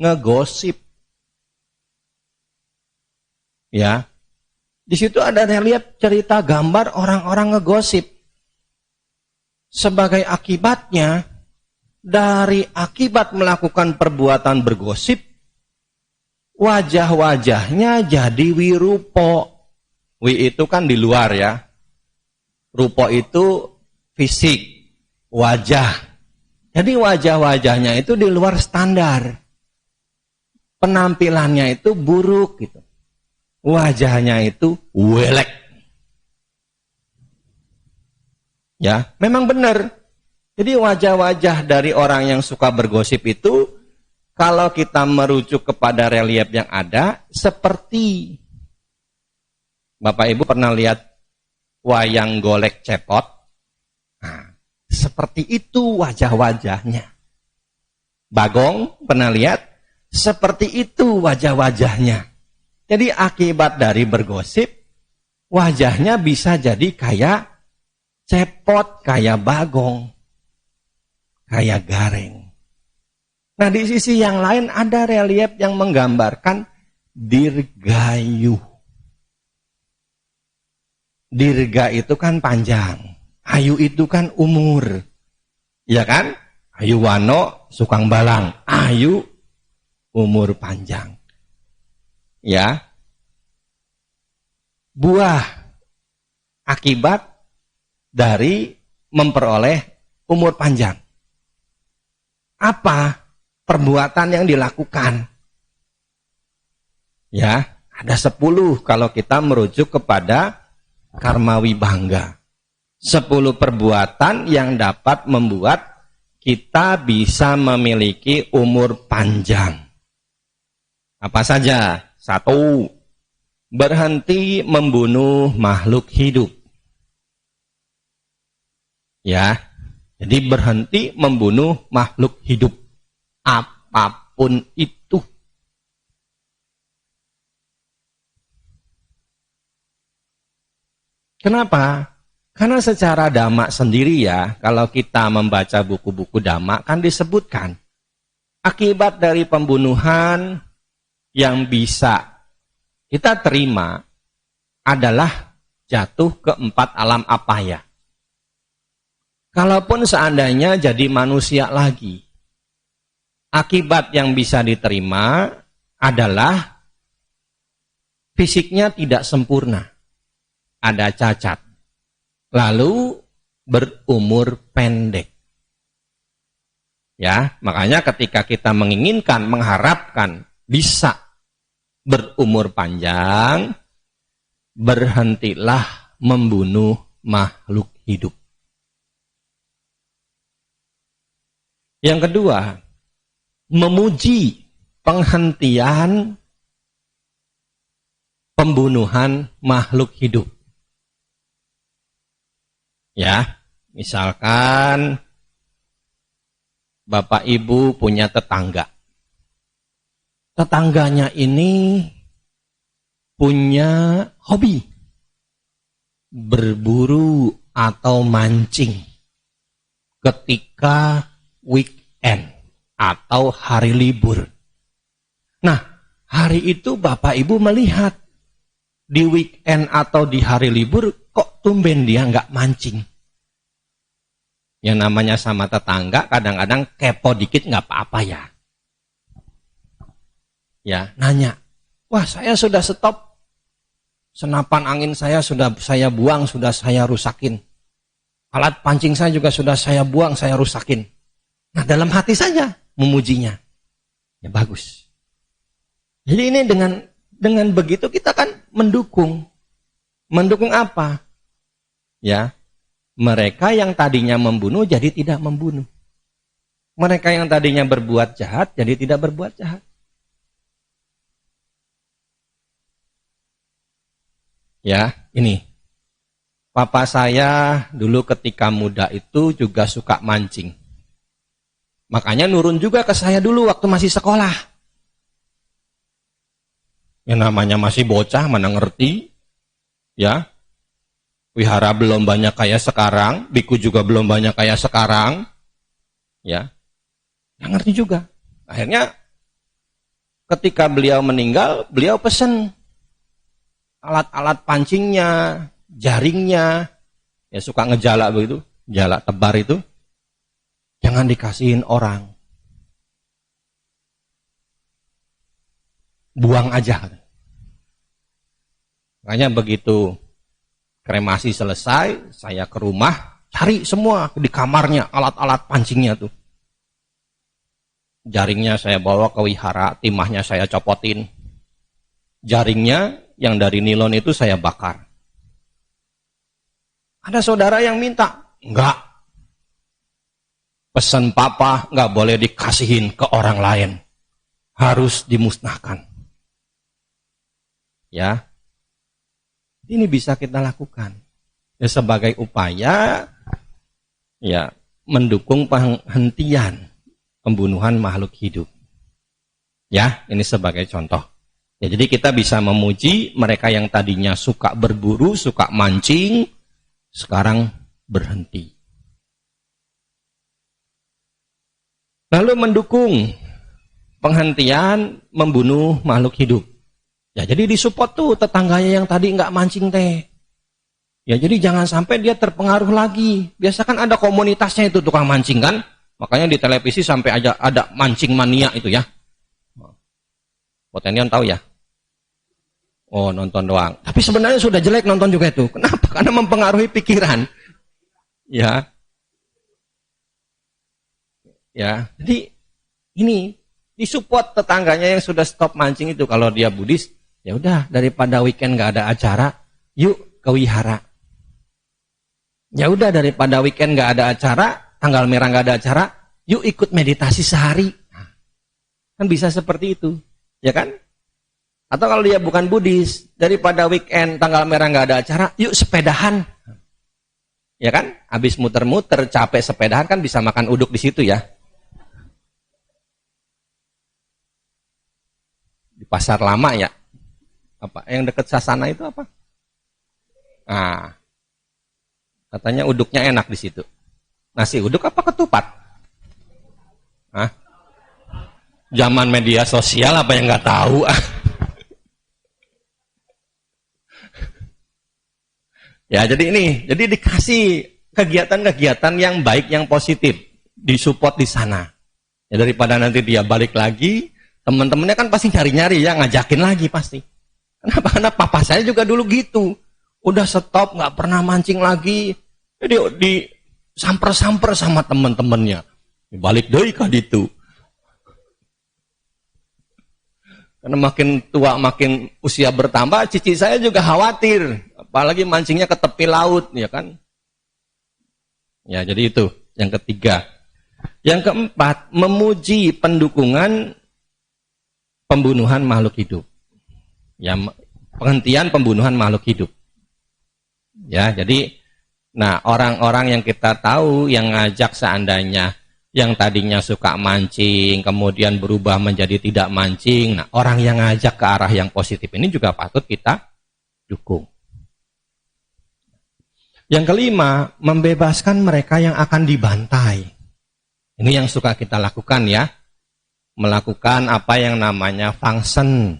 Speaker 3: Ngegosip. Ya. Di situ ada relief cerita gambar orang-orang ngegosip. Sebagai akibatnya, dari akibat melakukan perbuatan bergosip, wajah-wajahnya jadi wirupo. Wi itu kan di luar ya. Rupo itu fisik, wajah. Jadi wajah-wajahnya itu di luar standar. Penampilannya itu buruk gitu. Wajahnya itu welek. Ya, memang benar. Jadi wajah-wajah dari orang yang suka bergosip itu, kalau kita merujuk kepada relief yang ada, seperti Bapak Ibu pernah lihat wayang golek cepot? Nah, seperti itu wajah-wajahnya. Bagong pernah lihat? Seperti itu wajah-wajahnya. Jadi akibat dari bergosip, wajahnya bisa jadi kayak cepot, kayak bagong, kayak gareng. Nah, di sisi yang lain ada relief yang menggambarkan dirgayu. Dirga itu kan panjang, ayu itu kan umur. Ya kan? Ayu wano sukang balang, ayu umur panjang. Ya. Buah akibat dari memperoleh umur panjang. Apa perbuatan yang dilakukan? Ya, ada 10 kalau kita merujuk kepada Karma Wibangga. 10 perbuatan yang dapat membuat kita bisa memiliki umur panjang. Apa saja? 1. Berhenti membunuh makhluk hidup. Ya, jadi berhenti membunuh makhluk hidup. Apapun itu. Kenapa? Karena secara Dhamma sendiri ya, kalau kita membaca buku-buku Dhamma kan disebutkan akibat dari pembunuhan yang bisa kita terima adalah jatuh ke 4 alam apaya. Kalaupun seandainya jadi manusia lagi, akibat yang bisa diterima adalah fisiknya tidak sempurna. Ada cacat, lalu berumur pendek. Ya, makanya ketika kita menginginkan, mengharapkan bisa berumur panjang, berhentilah membunuh makhluk hidup. Yang kedua, memuji penghentian pembunuhan makhluk hidup. Ya, misalkan Bapak Ibu punya tetangga. Tetangganya ini punya hobi berburu atau mancing ketika weekend atau hari libur. Nah, hari itu Bapak Ibu melihat di weekend atau di hari libur kok tumben dia nggak mancing. Yang namanya sama tetangga kadang-kadang kepo dikit nggak apa-apa ya. Ya, nanya, wah saya sudah stop, senapan angin saya sudah saya buang, sudah saya rusakin. Alat pancing saya juga sudah saya buang, saya rusakin. Nah, dalam hati saja memujinya. Ya bagus. Jadi ini dengan begitu kita kan mendukung. Mendukung apa? Ya, mereka yang tadinya membunuh jadi tidak membunuh. Mereka yang tadinya berbuat jahat jadi tidak berbuat jahat. Ya, ini. Papa saya dulu ketika muda itu juga suka mancing. Makanya nurun juga ke saya dulu waktu masih sekolah. Yang namanya masih bocah, mana ngerti. Ya, wihara belum banyak kayak sekarang, biku juga belum banyak kayak sekarang. Ya, yang ngerti juga. Akhirnya ketika beliau meninggal, beliau pesen alat-alat pancingnya, jaringnya, ya suka ngejalak begitu, jalak tebar itu, jangan dikasihin orang. Buang aja. Makanya begitu kremasi selesai, saya ke rumah, cari semua di kamarnya, alat-alat pancingnya tuh. Jaringnya saya bawa ke wihara, timahnya saya copotin. Jaringnya yang dari nilon itu saya bakar. Ada saudara yang minta, enggak. Pesan papa enggak boleh dikasihin ke orang lain. Harus dimusnahkan. Ya. Ini bisa kita lakukan. Ya, sebagai upaya ya mendukung penghentian pembunuhan makhluk hidup. Ya, ini sebagai contoh. Ya, jadi kita bisa memuji mereka yang tadinya suka berburu, suka mancing, sekarang berhenti. Lalu mendukung penghentian membunuh makhluk hidup. Ya, jadi disupport tuh tetangganya yang tadi nggak mancing teh. Ya, jadi jangan sampai dia terpengaruh lagi. Biasa kan ada komunitasnya itu tukang mancing kan. Makanya di televisi sampai aja ada mancing mania itu ya. Potenian tahu ya? Oh, nonton doang. Tapi sebenarnya sudah jelek nonton juga itu. Kenapa? Karena mempengaruhi pikiran. Ya. Ya, jadi ini disupport tetangganya yang sudah stop mancing itu. Kalau dia Buddhis, ya udah daripada weekend nggak ada acara, yuk ke wihara. Ya udah daripada weekend nggak ada acara, tanggal merah nggak ada acara, yuk ikut meditasi sehari. Kan bisa seperti itu, ya kan? Atau kalau dia bukan Buddhis, daripada weekend tanggal merah nggak ada acara, yuk sepedahan. Ya kan? Habis muter-muter capek sepedahan kan bisa makan uduk di situ ya. Di pasar lama ya. Apa? Yang dekat Sasana itu apa? Nah, katanya uduknya enak di situ. Nasi uduk apa ketupat? Hah? Zaman media sosial apa yang nggak tahu? Ya, jadi ini, jadi dikasih kegiatan-kegiatan yang baik, yang positif, disupport di sana. Ya, daripada nanti dia balik lagi, teman-temannya kan pasti nyari-nyari ya, ngajakin lagi pasti. Kenapa? Karena papa saya juga dulu gitu. Udah stop, nggak pernah mancing lagi. Jadi di samper-samper sama teman-temannya. Balik deh ke itu. Karena makin tua, makin usia bertambah, cici saya juga khawatir. Apalagi mancingnya ke tepi laut, ya kan? Ya, jadi itu yang ketiga. Yang keempat, memuji pendukungan pembunuhan makhluk hidup. Ya, penghentian pembunuhan makhluk hidup. Ya, jadi, nah orang-orang yang kita tahu yang ngajak seandainya yang tadinya suka mancing, kemudian berubah menjadi tidak mancing. Nah, orang yang ngajak ke arah yang positif ini juga patut kita dukung. Yang kelima, membebaskan mereka yang akan dibantai. Ini yang suka kita lakukan ya. Melakukan apa yang namanya fangsen.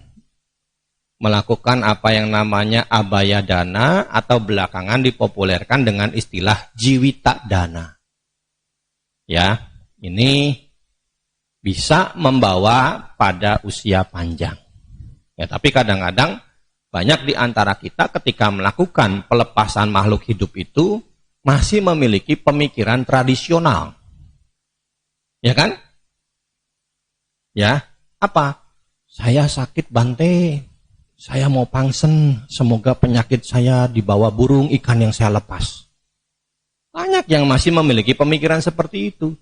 Speaker 3: Melakukan apa yang namanya abaya dana atau belakangan dipopulerkan dengan istilah jiwita dana. Ya, ini bisa membawa pada usia panjang. Ya, tapi kadang-kadang banyak di antara kita ketika melakukan pelepasan makhluk hidup itu masih memiliki pemikiran tradisional. Ya kan? Ya, apa? Saya sakit Bante. Saya mau pangsen, semoga penyakit saya dibawa burung ikan yang saya lepas. Banyak yang masih memiliki pemikiran seperti itu.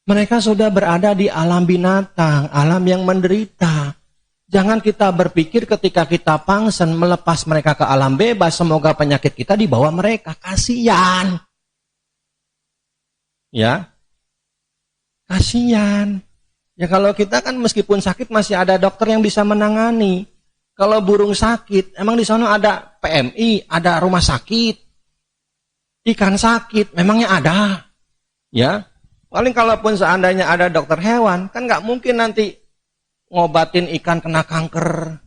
Speaker 3: Mereka sudah berada di alam binatang, alam yang menderita. Jangan kita berpikir ketika kita pangsen melepas mereka ke alam bebas, semoga penyakit kita dibawa mereka. Kasihan. Ya, kasihan. Ya kalau kita kan meskipun sakit masih ada dokter yang bisa menangani. Kalau burung sakit, emang di sana ada PMI, ada rumah sakit. Ikan sakit, memangnya ada. Ya, paling kalaupun seandainya ada dokter hewan, kan nggak mungkin nanti ngobatin ikan kena kanker.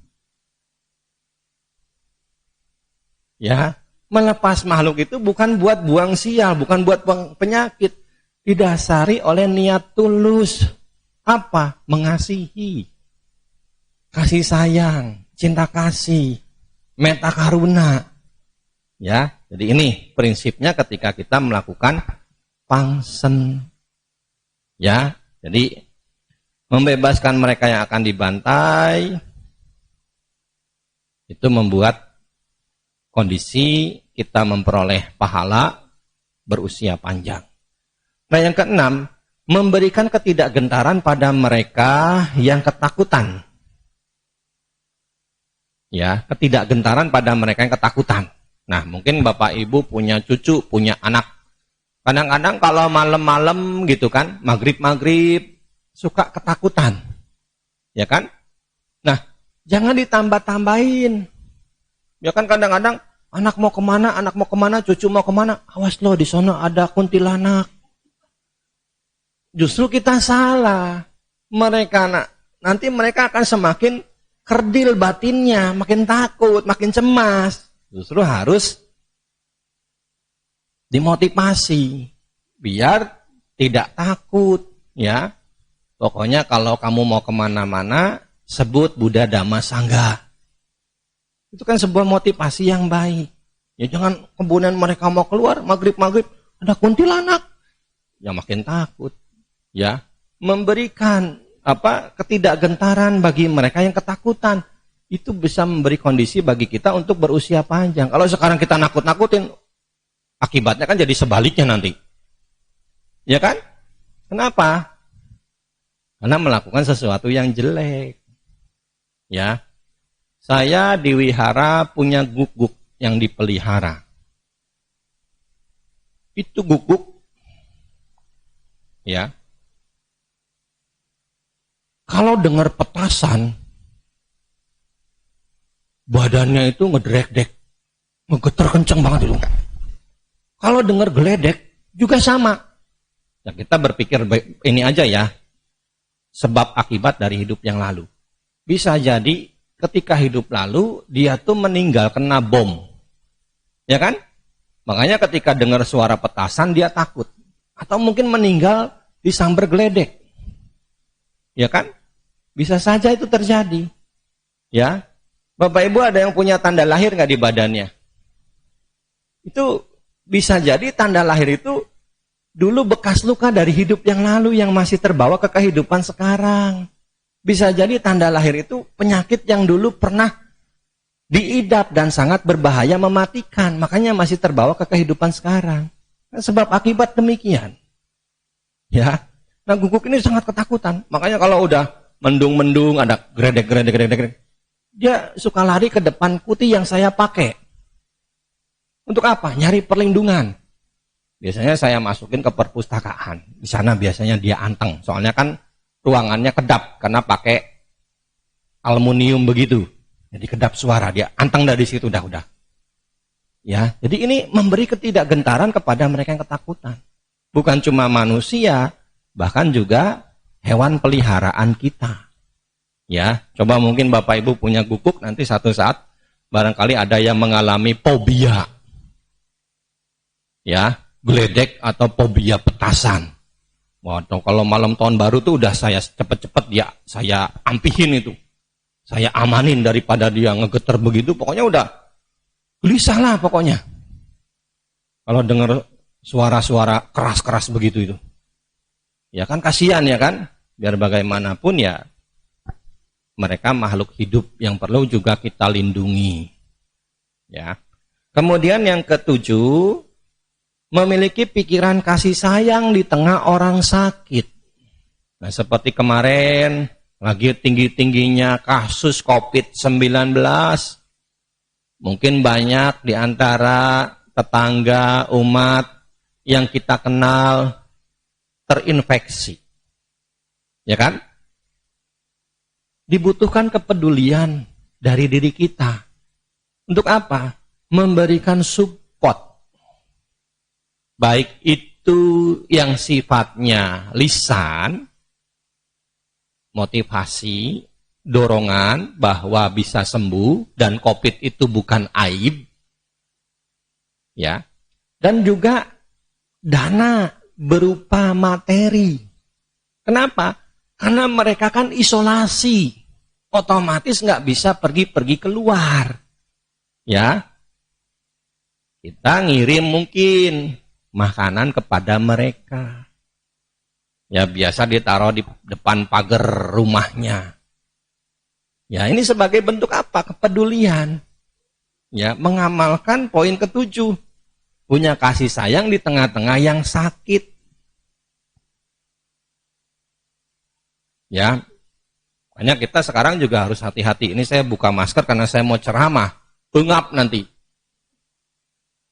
Speaker 3: Ya, melepas makhluk itu bukan buat buang sial, bukan buat buang penyakit. Didasari oleh niat tulus. Apa? Mengasihi. Kasih sayang. Cinta kasih, metta karuna. Ya, jadi ini prinsipnya ketika kita melakukan pangsen. Ya, jadi membebaskan mereka yang akan dibantai itu membuat kondisi kita memperoleh pahala berusia panjang. Nah, yang keenam, memberikan ketidakgentaran pada mereka yang ketakutan. Ya, ketidakgentaran pada mereka yang ketakutan. Nah, mungkin Bapak Ibu punya cucu, punya anak. Kadang-kadang kalau malam-malam gitu kan, maghrib-maghrib, suka ketakutan. Ya kan? Nah, jangan ditambah-tambahin. Ya kan kadang-kadang, anak mau kemana, cucu mau kemana. Awas loh, di sana ada kuntilanak. Justru kita salah. Nanti mereka akan semakin kerdil batinnya, makin takut, makin cemas. Justru harus dimotivasi biar tidak takut, ya. Pokoknya kalau kamu mau kemana-mana, sebut Buddha Dhamma Sangha. Itu kan sebuah motivasi yang baik. Ya jangan kemudian mereka mau keluar maghrib-maghrib ada kuntilanak, ya makin takut. Ya, memberikan ketidakgentaran bagi mereka yang ketakutan. Itu bisa memberi kondisi bagi kita untuk berusia panjang. Kalau sekarang kita nakut-nakutin, akibatnya kan jadi sebaliknya nanti. Ya kan? Kenapa? Karena melakukan sesuatu yang jelek. Ya. Saya di wihara punya guguk yang dipelihara. Itu guguk, ya. Kalau dengar petasan, badannya itu ngedrek-dek, ngegetar kenceng banget itu. Kalau dengar geledek, juga sama. Ya, kita berpikir ini aja ya, sebab akibat dari hidup yang lalu. Bisa jadi ketika hidup lalu, dia tuh meninggal kena bom. Ya kan? Makanya ketika dengar suara petasan, dia takut. Atau mungkin meninggal disambar geledek. Ya kan? Bisa saja itu terjadi. Ya. Bapak Ibu ada yang punya tanda lahir nggak di badannya? Itu bisa jadi tanda lahir itu dulu bekas luka dari hidup yang lalu yang masih terbawa ke kehidupan sekarang. Bisa jadi tanda lahir itu penyakit yang dulu pernah diidap dan sangat berbahaya mematikan. Makanya masih terbawa ke kehidupan sekarang. Sebab akibat demikian. Ya. Nah, guguk ini sangat ketakutan. Makanya kalau udah mendung-mendung, ada gredek, dia suka lari ke depan kuti yang saya pakai. Untuk apa? Nyari perlindungan. Biasanya saya masukin ke perpustakaan. Di sana biasanya dia anteng. Soalnya kan ruangannya kedap karena pakai aluminium begitu. Jadi kedap suara, dia anteng dari situ udah. Ya, jadi ini memberi ketidakgentaran kepada mereka yang ketakutan. Bukan cuma manusia, bahkan juga hewan peliharaan kita. Ya, coba mungkin Bapak Ibu punya guguk, nanti satu saat barangkali ada yang mengalami fobia. Ya, geledek atau fobia petasan. Waduh, kalau malam tahun baru tuh udah saya cepet-cepet saya ampihin itu. Saya amanin daripada dia ngegeter begitu, pokoknya udah gelisah lah pokoknya. Kalau dengar suara-suara keras-keras begitu itu. Ya kan kasihan ya kan, biar bagaimanapun ya mereka makhluk hidup yang perlu juga kita lindungi. Ya. Kemudian yang ketujuh, memiliki pikiran kasih sayang di tengah orang sakit. Nah, seperti kemarin lagi tinggi-tingginya kasus COVID-19. Mungkin banyak di antara tetangga, umat yang kita kenal terinfeksi. Ya kan? Dibutuhkan kepedulian dari diri kita. Untuk apa? Memberikan support. Baik itu yang sifatnya lisan, motivasi, dorongan bahwa bisa sembuh dan COVID itu bukan aib. Ya. Dan juga dana berupa materi. Kenapa? Karena mereka kan isolasi, otomatis nggak bisa pergi-pergi keluar. Ya, kita ngirim mungkin makanan kepada mereka. Ya, biasa ditaruh di depan pagar rumahnya. Ya, ini sebagai bentuk apa? Kepedulian. Ya, mengamalkan poin ketujuh. Punya kasih sayang di tengah-tengah yang sakit. Ya, makanya kita sekarang juga harus hati-hati. Ini saya buka masker karena saya mau ceramah. Bengap nanti.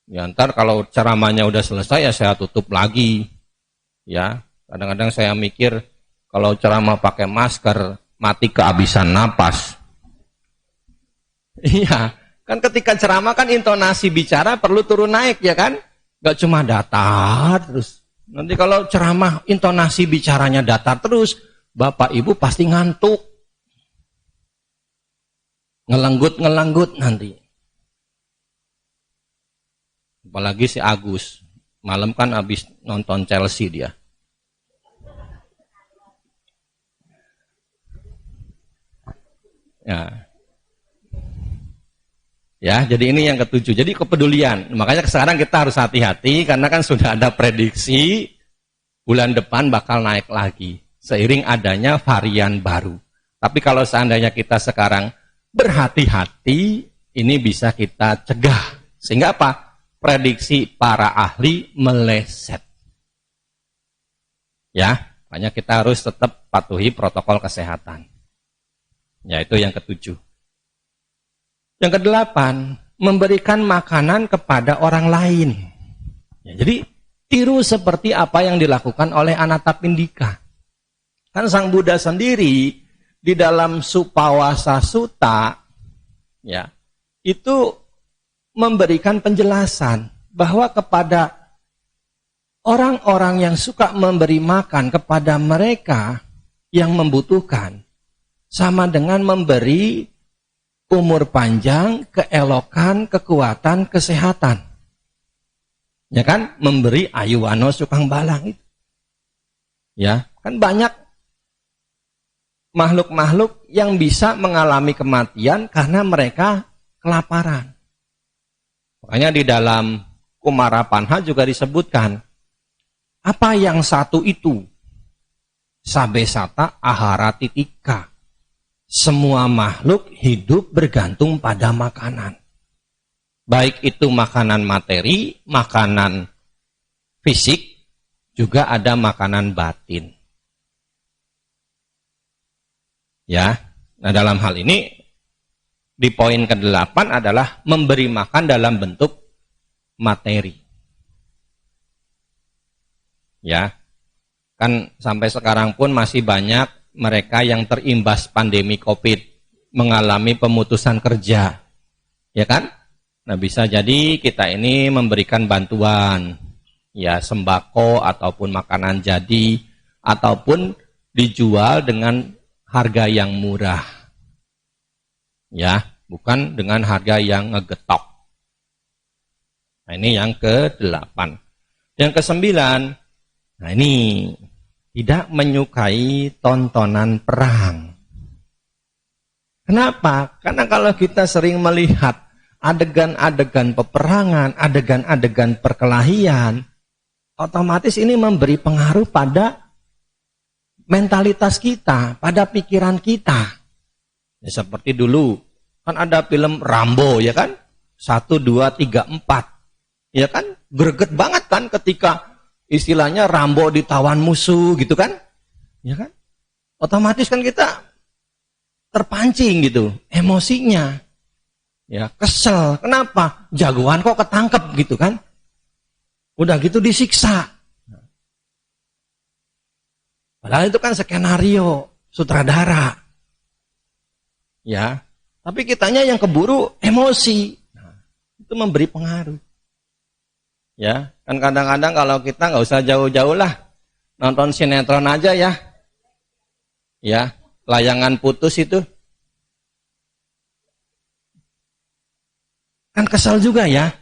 Speaker 3: Ya ntar kalau ceramahnya udah selesai ya saya tutup lagi. Ya, kadang-kadang saya mikir kalau ceramah pakai masker mati kehabisan napas. Iya, kan ketika ceramah kan intonasi bicara perlu turun naik ya kan? Gak cuma datar terus. Nanti kalau ceramah intonasi bicaranya datar terus, Bapak Ibu pasti ngantuk. Ngelanggut nanti. Apalagi si Agus. Malam kan habis nonton Chelsea dia. Ya. Ya, jadi ini yang ketujuh. Jadi kepedulian. Makanya sekarang kita harus hati-hati karena kan sudah ada prediksi bulan depan bakal naik lagi seiring adanya varian baru. Tapi kalau seandainya kita sekarang berhati-hati, ini bisa kita cegah. Sehingga apa? Prediksi para ahli meleset. Ya, makanya kita harus tetap patuhi protokol kesehatan. Yaitu yang ketujuh. Yang kedelapan, memberikan makanan kepada orang lain. Ya, jadi, tiru seperti apa yang dilakukan oleh Anathapindika. Kan Sang Buddha sendiri, di dalam Supawasa Sutta, ya, itu memberikan penjelasan bahwa kepada orang-orang yang suka memberi makan kepada mereka yang membutuhkan, sama dengan memberi umur panjang, keelokan, kekuatan, kesehatan. Ya kan? Memberi ayuwano sukang balang itu. Ya, kan banyak makhluk-makhluk yang bisa mengalami kematian karena mereka kelaparan. Makanya di dalam Kumarapanha juga disebutkan, apa yang satu itu? Sabesata ahara titika. Semua makhluk hidup bergantung pada makanan. Baik itu makanan materi, makanan fisik, juga ada makanan batin. Ya, nah dalam hal ini, di poin ke-8 adalah memberi makan dalam bentuk materi. Ya, kan sampai sekarang pun masih banyak mereka yang terimbas pandemi COVID mengalami pemutusan kerja, ya kan? Nah bisa jadi kita ini memberikan bantuan, ya sembako ataupun makanan jadi, ataupun dijual dengan harga yang murah, ya bukan dengan harga yang ngegetok. Nah ini yang ke-8. Yang ke-9, nah ini tidak menyukai tontonan perang. Kenapa? Karena kalau kita sering melihat adegan-adegan peperangan, adegan-adegan perkelahian, otomatis ini memberi pengaruh pada mentalitas kita, pada pikiran kita. Ya, seperti dulu, kan ada film Rambo, ya kan? 1, 2, 3, 4. Ya kan? Greget banget kan ketika istilahnya Rambo ditawan musuh gitu kan, ya kan? Otomatis kan kita terpancing gitu, emosinya, ya kesel. Kenapa? Jagoan kok ketangkep gitu kan? Udah gitu disiksa. Padahal itu kan skenario sutradara, ya. Tapi kitanya yang keburu emosi, nah, itu memberi pengaruh. Ya, kan kadang-kadang kalau kita nggak usah jauh-jauh lah, nonton sinetron aja ya. Ya, layangan putus itu. Kan kesal juga ya.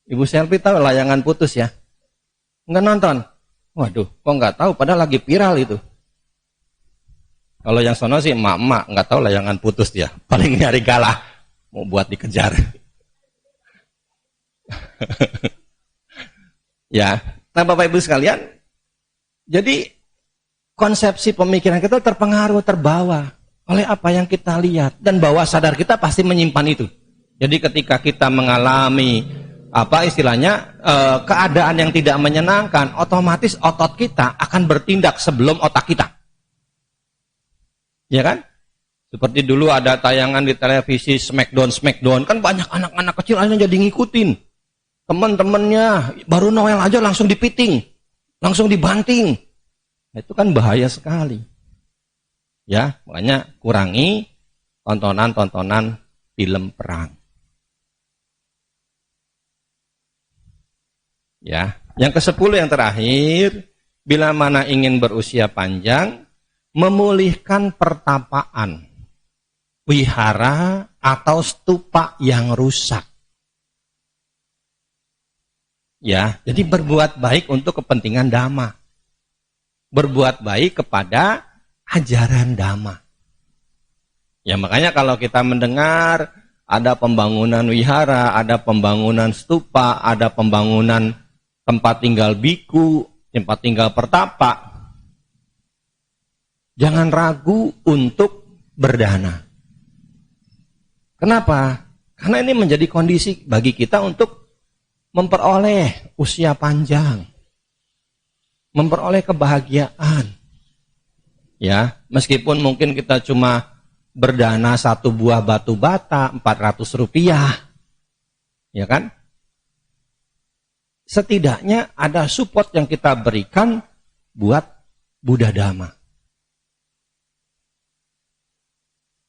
Speaker 3: Ibu Selvi tahu layangan putus ya? Nggak nonton? Waduh, kok nggak tahu padahal lagi viral itu. Kalau yang sono sih emak-emak nggak tahu layangan putus dia. Paling nyari galah, mau buat dikejar. Ya, nah Bapak Ibu sekalian, jadi konsepsi pemikiran kita terpengaruh, terbawa oleh apa yang kita lihat, dan bawah sadar kita pasti menyimpan itu. Jadi ketika kita mengalami apa istilahnya keadaan yang tidak menyenangkan, otomatis otot kita akan bertindak sebelum otak kita, ya kan? Seperti dulu ada tayangan di televisi Smackdown, kan banyak anak-anak kecil akhirnya jadi ngikutin. Teman-temannya baru Noel aja langsung dipiting, langsung dibanting. Itu kan bahaya sekali. Ya, makanya kurangi tontonan-tontonan film perang. Ya, yang ke-10 yang terakhir, bila mana ingin berusia panjang, memulihkan pertapaan, wihara atau stupa yang rusak. Ya, jadi berbuat baik untuk kepentingan dhamma. Berbuat baik kepada ajaran dhamma. Ya, makanya kalau kita mendengar ada pembangunan wihara, ada pembangunan stupa, ada pembangunan tempat tinggal biku, tempat tinggal pertapa, jangan ragu untuk berdana. Kenapa? Karena ini menjadi kondisi bagi kita untuk memperoleh usia panjang, memperoleh kebahagiaan. Ya, meskipun mungkin kita cuma berdana 1 buah batu bata 400 rupiah, ya kan? Setidaknya ada support yang kita berikan buat Buddha Dhamma.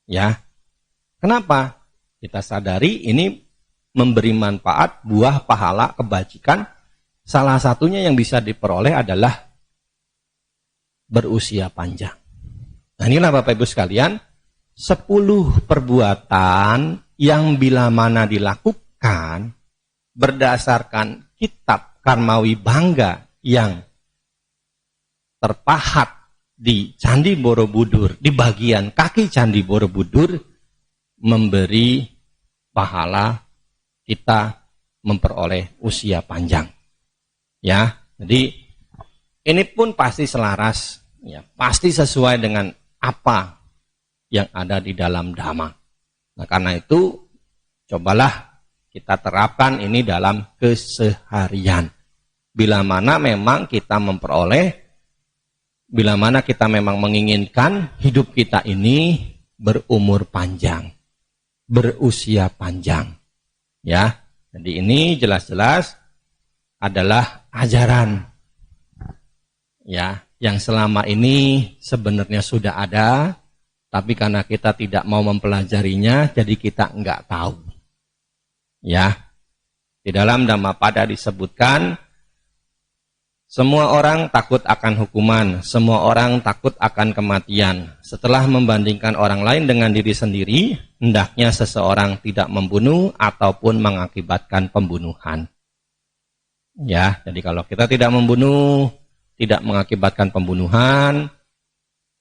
Speaker 3: Ya, kenapa? Kita sadari ini memberi manfaat, buah pahala kebajikan. Salah satunya yang bisa diperoleh adalah berusia panjang. Nah, inilah Bapak Ibu sekalian, 10 perbuatan yang bila mana dilakukan berdasarkan kitab Karmawi Bangga yang terpahat di Candi Borobudur, di bagian kaki Candi Borobudur, memberi pahala kita memperoleh usia panjang. Ya, jadi ini pun pasti selaras, ya, pasti sesuai dengan apa yang ada di dalam Dhamma. Nah, karena itu cobalah kita terapkan ini dalam keseharian. Bila mana memang kita memperoleh, bila mana kita memang menginginkan hidup kita ini berumur panjang, berusia panjang. Ya, jadi ini jelas-jelas adalah ajaran, ya, yang selama ini sebenarnya sudah ada, tapi karena kita tidak mau mempelajarinya, jadi kita enggak tahu. Ya, di dalam Dhammapada disebutkan, semua orang takut akan hukuman, semua orang takut akan kematian. Setelah membandingkan orang lain dengan diri sendiri, hendaknya seseorang tidak membunuh ataupun mengakibatkan pembunuhan. Ya, jadi kalau kita tidak membunuh, tidak mengakibatkan pembunuhan,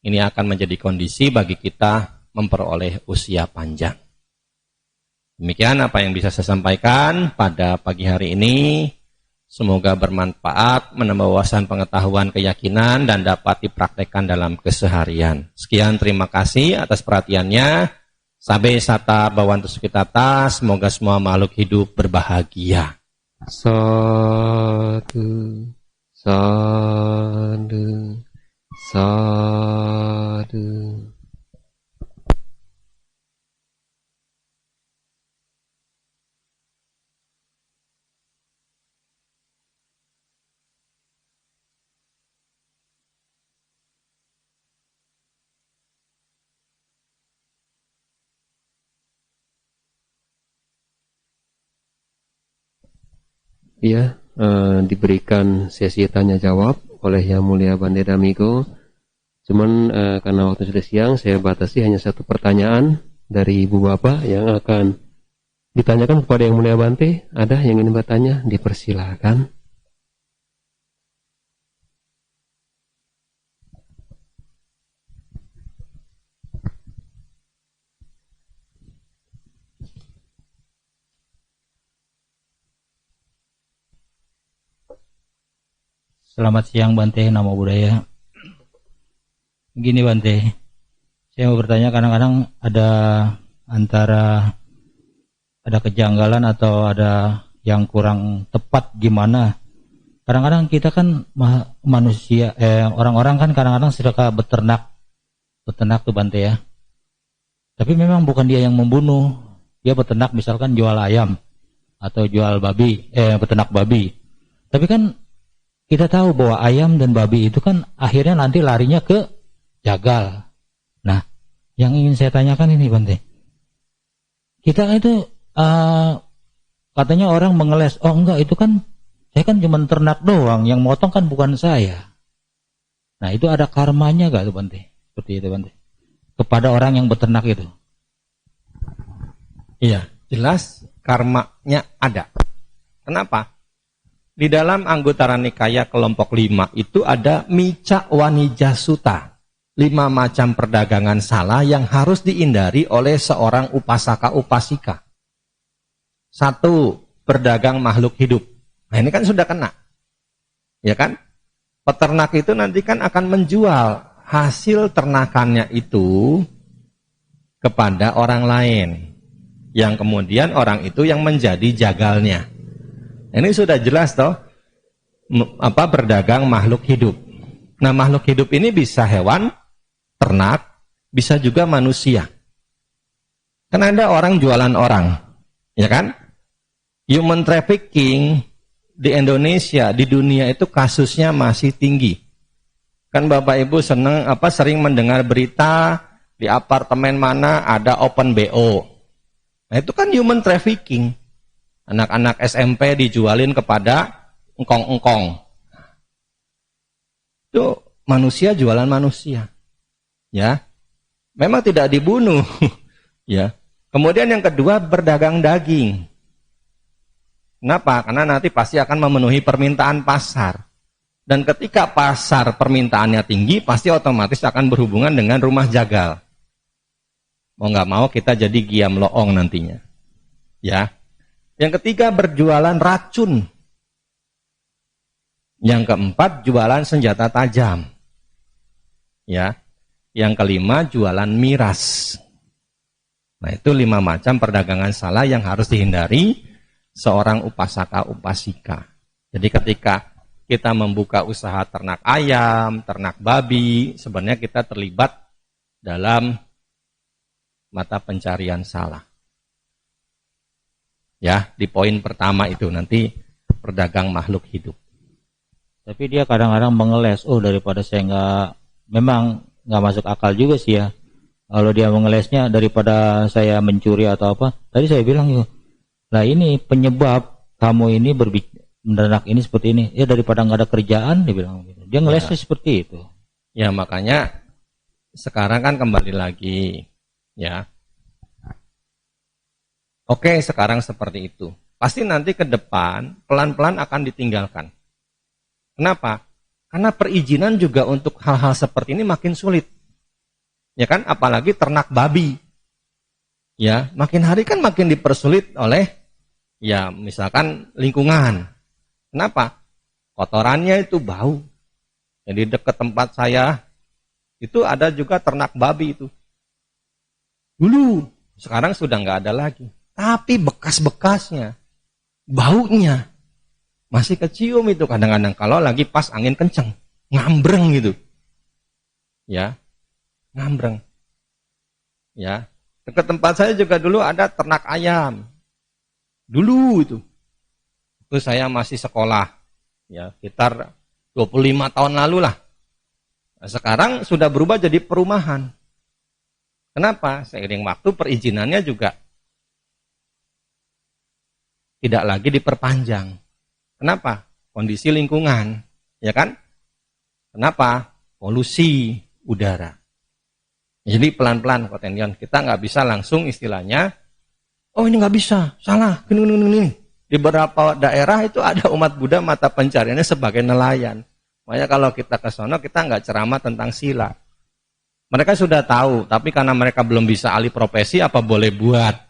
Speaker 3: ini akan menjadi kondisi bagi kita memperoleh usia panjang. Demikian apa yang bisa saya sampaikan pada pagi hari ini. Semoga bermanfaat, menambah wawasan, pengetahuan, keyakinan, dan dapat dipraktekkan dalam keseharian. Sekian, terima kasih atas perhatiannya. Sabe sata bawantu sukitata, semoga semua makhluk hidup berbahagia.
Speaker 1: Sadu, sadu, sadu. Ya, diberikan sesi tanya jawab oleh Yang Mulia Bante Dhammika. Cuman karena waktu sudah siang, saya batasi hanya 1 pertanyaan dari Ibu Bapak yang akan ditanyakan kepada Yang Mulia Bante. Ada yang ingin bertanya? Dipersilakan.
Speaker 4: Selamat siang Bante, Namo Buddhaya. Begini Bante, saya mau bertanya, kadang-kadang ada kejanggalan atau ada yang kurang tepat gimana. Kadang-kadang kita kan manusia, orang-orang kan kadang-kadang suka beternak tuh Bante ya. Tapi memang bukan dia yang membunuh, dia beternak misalkan jual ayam. atau jual babi, peternak babi. Tapi kan kita tahu bahwa ayam dan babi itu kan akhirnya nanti larinya ke jagal. Nah, yang ingin saya tanyakan ini Bante, kita itu katanya orang mengeles, oh enggak, itu kan saya kan cuma ternak doang, yang motong kan bukan saya. Nah, itu ada karmanya gak tuh Bante? Seperti itu Bante, kepada orang yang beternak itu.
Speaker 3: Iya, jelas karmanya ada. Kenapa? Di dalam Anggutara Nikaya kelompok 5 itu ada Mica Wanija Sutta. 5 macam perdagangan salah yang harus dihindari oleh seorang upasaka-upasika. 1, berdagang makhluk hidup. Nah, ini kan sudah kena. Ya kan? Peternak itu nanti kan akan menjual hasil ternakannya itu kepada orang lain. Yang kemudian orang itu yang menjadi jagalnya. Ini sudah jelas toh, berdagang makhluk hidup. Nah, makhluk hidup ini bisa hewan, ternak, bisa juga manusia. Kan ada orang jualan orang, ya kan? Human trafficking di Indonesia, di dunia itu kasusnya masih tinggi. Kan Bapak Ibu sering mendengar berita di apartemen mana ada open BO. Nah, itu kan human trafficking. Anak-anak SMP dijualin kepada engkong-engkong. Itu manusia jualan manusia. Ya. Memang tidak dibunuh. Ya. Kemudian yang kedua, berdagang daging. Kenapa? Karena nanti pasti akan memenuhi permintaan pasar. Dan ketika pasar permintaannya tinggi, pasti otomatis akan berhubungan dengan rumah jagal. Mau nggak mau kita jadi giam loong nantinya. Ya. Yang ketiga, berjualan racun. Yang keempat, jualan senjata tajam. Ya. Yang kelima, jualan miras. Nah, itu 5 macam perdagangan salah yang harus dihindari seorang upasaka-upasika. Jadi ketika kita membuka usaha ternak ayam, ternak babi, sebenarnya kita terlibat dalam mata pencarian salah. Ya, di poin pertama itu nanti berdagang makhluk hidup.
Speaker 4: Tapi dia kadang-kadang mengeles, daripada saya memang nggak masuk akal juga sih ya. Kalau dia mengelesnya daripada saya mencuri atau apa, tadi saya bilang, lah ini penyebab kamu ini beternak ini seperti ini. Ya daripada nggak ada kerjaan, dia bilang gitu. Dia ngelesnya seperti itu.
Speaker 3: Ya makanya sekarang kan kembali lagi, ya. Oke, sekarang seperti itu. Pasti nanti ke depan pelan-pelan akan ditinggalkan. Kenapa? Karena perizinan juga untuk hal-hal seperti ini makin sulit. Ya kan? Apalagi ternak babi. Ya, makin hari kan makin dipersulit oleh ya misalkan lingkungan. Kenapa? Kotorannya itu bau. Jadi dekat tempat saya itu ada juga ternak babi itu. Dulu, sekarang sudah nggak ada lagi. Tapi bekas-bekasnya, baunya masih kecium itu kadang-kadang kalau lagi pas angin kenceng, ngambreng gitu. Ya, ngambreng. Ya, dekat tempat saya juga dulu ada ternak ayam. Dulu itu saya masih sekolah, ya sekitar 25 tahun lalu lah. Nah, sekarang sudah berubah jadi perumahan. Kenapa? Seiring waktu perizinannya juga tidak lagi diperpanjang. Kenapa? Kondisi lingkungan, ya kan? Kenapa? Polusi udara. Jadi pelan-pelan Kotenion, kita nggak bisa langsung istilahnya, oh ini nggak bisa, salah, gini. Di beberapa daerah itu ada umat Buddha mata pencariannya sebagai nelayan. Makanya kalau kita ke sono kita nggak ceramah tentang sila. Mereka sudah tahu, tapi karena mereka belum bisa alih profesi, apa boleh buat.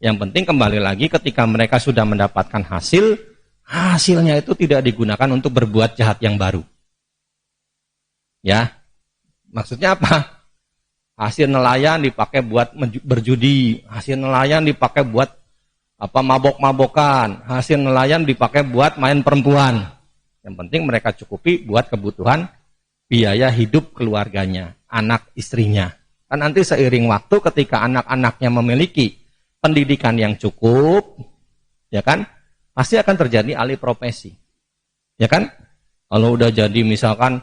Speaker 3: Yang penting kembali lagi ketika mereka sudah mendapatkan hasilnya itu tidak digunakan untuk berbuat jahat yang baru. Ya, maksudnya apa? Hasil nelayan dipakai buat berjudi, hasil nelayan dipakai buat mabok-mabokan, hasil nelayan dipakai buat main perempuan. Yang penting mereka cukupi buat kebutuhan biaya hidup keluarganya, anak istrinya. Kan nanti seiring waktu ketika anak-anaknya memiliki pendidikan yang cukup, ya kan, pasti akan terjadi alih profesi. Ya kan? Kalau udah jadi misalkan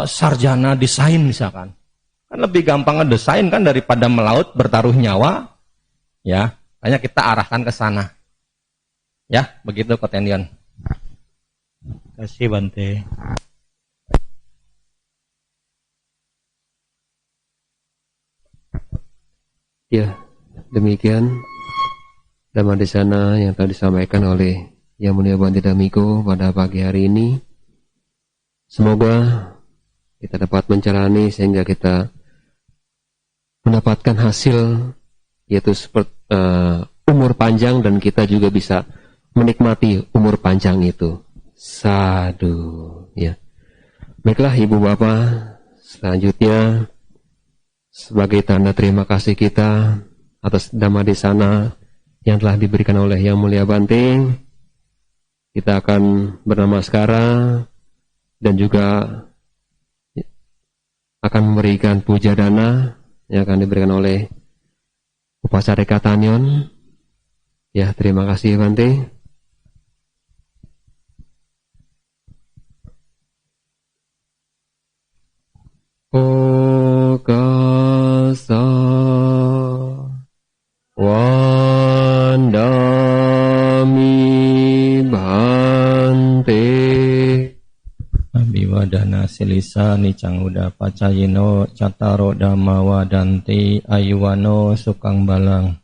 Speaker 3: sarjana desain misalkan, kan lebih gampang ngedesain kan daripada melaut bertaruh nyawa. Ya, hanya kita arahkan ke sana. Ya, begitu Kotendion.
Speaker 4: Terima kasih Bante.
Speaker 1: Ya, demikian Dhamma Desana yang telah disampaikan oleh Yang Mulia Bante Dhammika pada pagi hari ini. Semoga kita dapat menjalani sehingga kita mendapatkan hasil, yaitu umur panjang, dan kita juga bisa menikmati umur panjang itu. Sadu. Ya. Baiklah Ibu Bapak, selanjutnya sebagai tanda terima kasih kita atas Dhamma Desana yang telah diberikan oleh Yang Mulia Bante, kita akan bernamaskara dan juga akan memberikan puja dana yang akan diberikan oleh Upacarika Tanyon. Ya, terima kasih Bante. Okasa Wandami Bante
Speaker 3: Abiwadana silisa nicang uda pacayino cataro dhamma wadanti ayuwano sukang balang.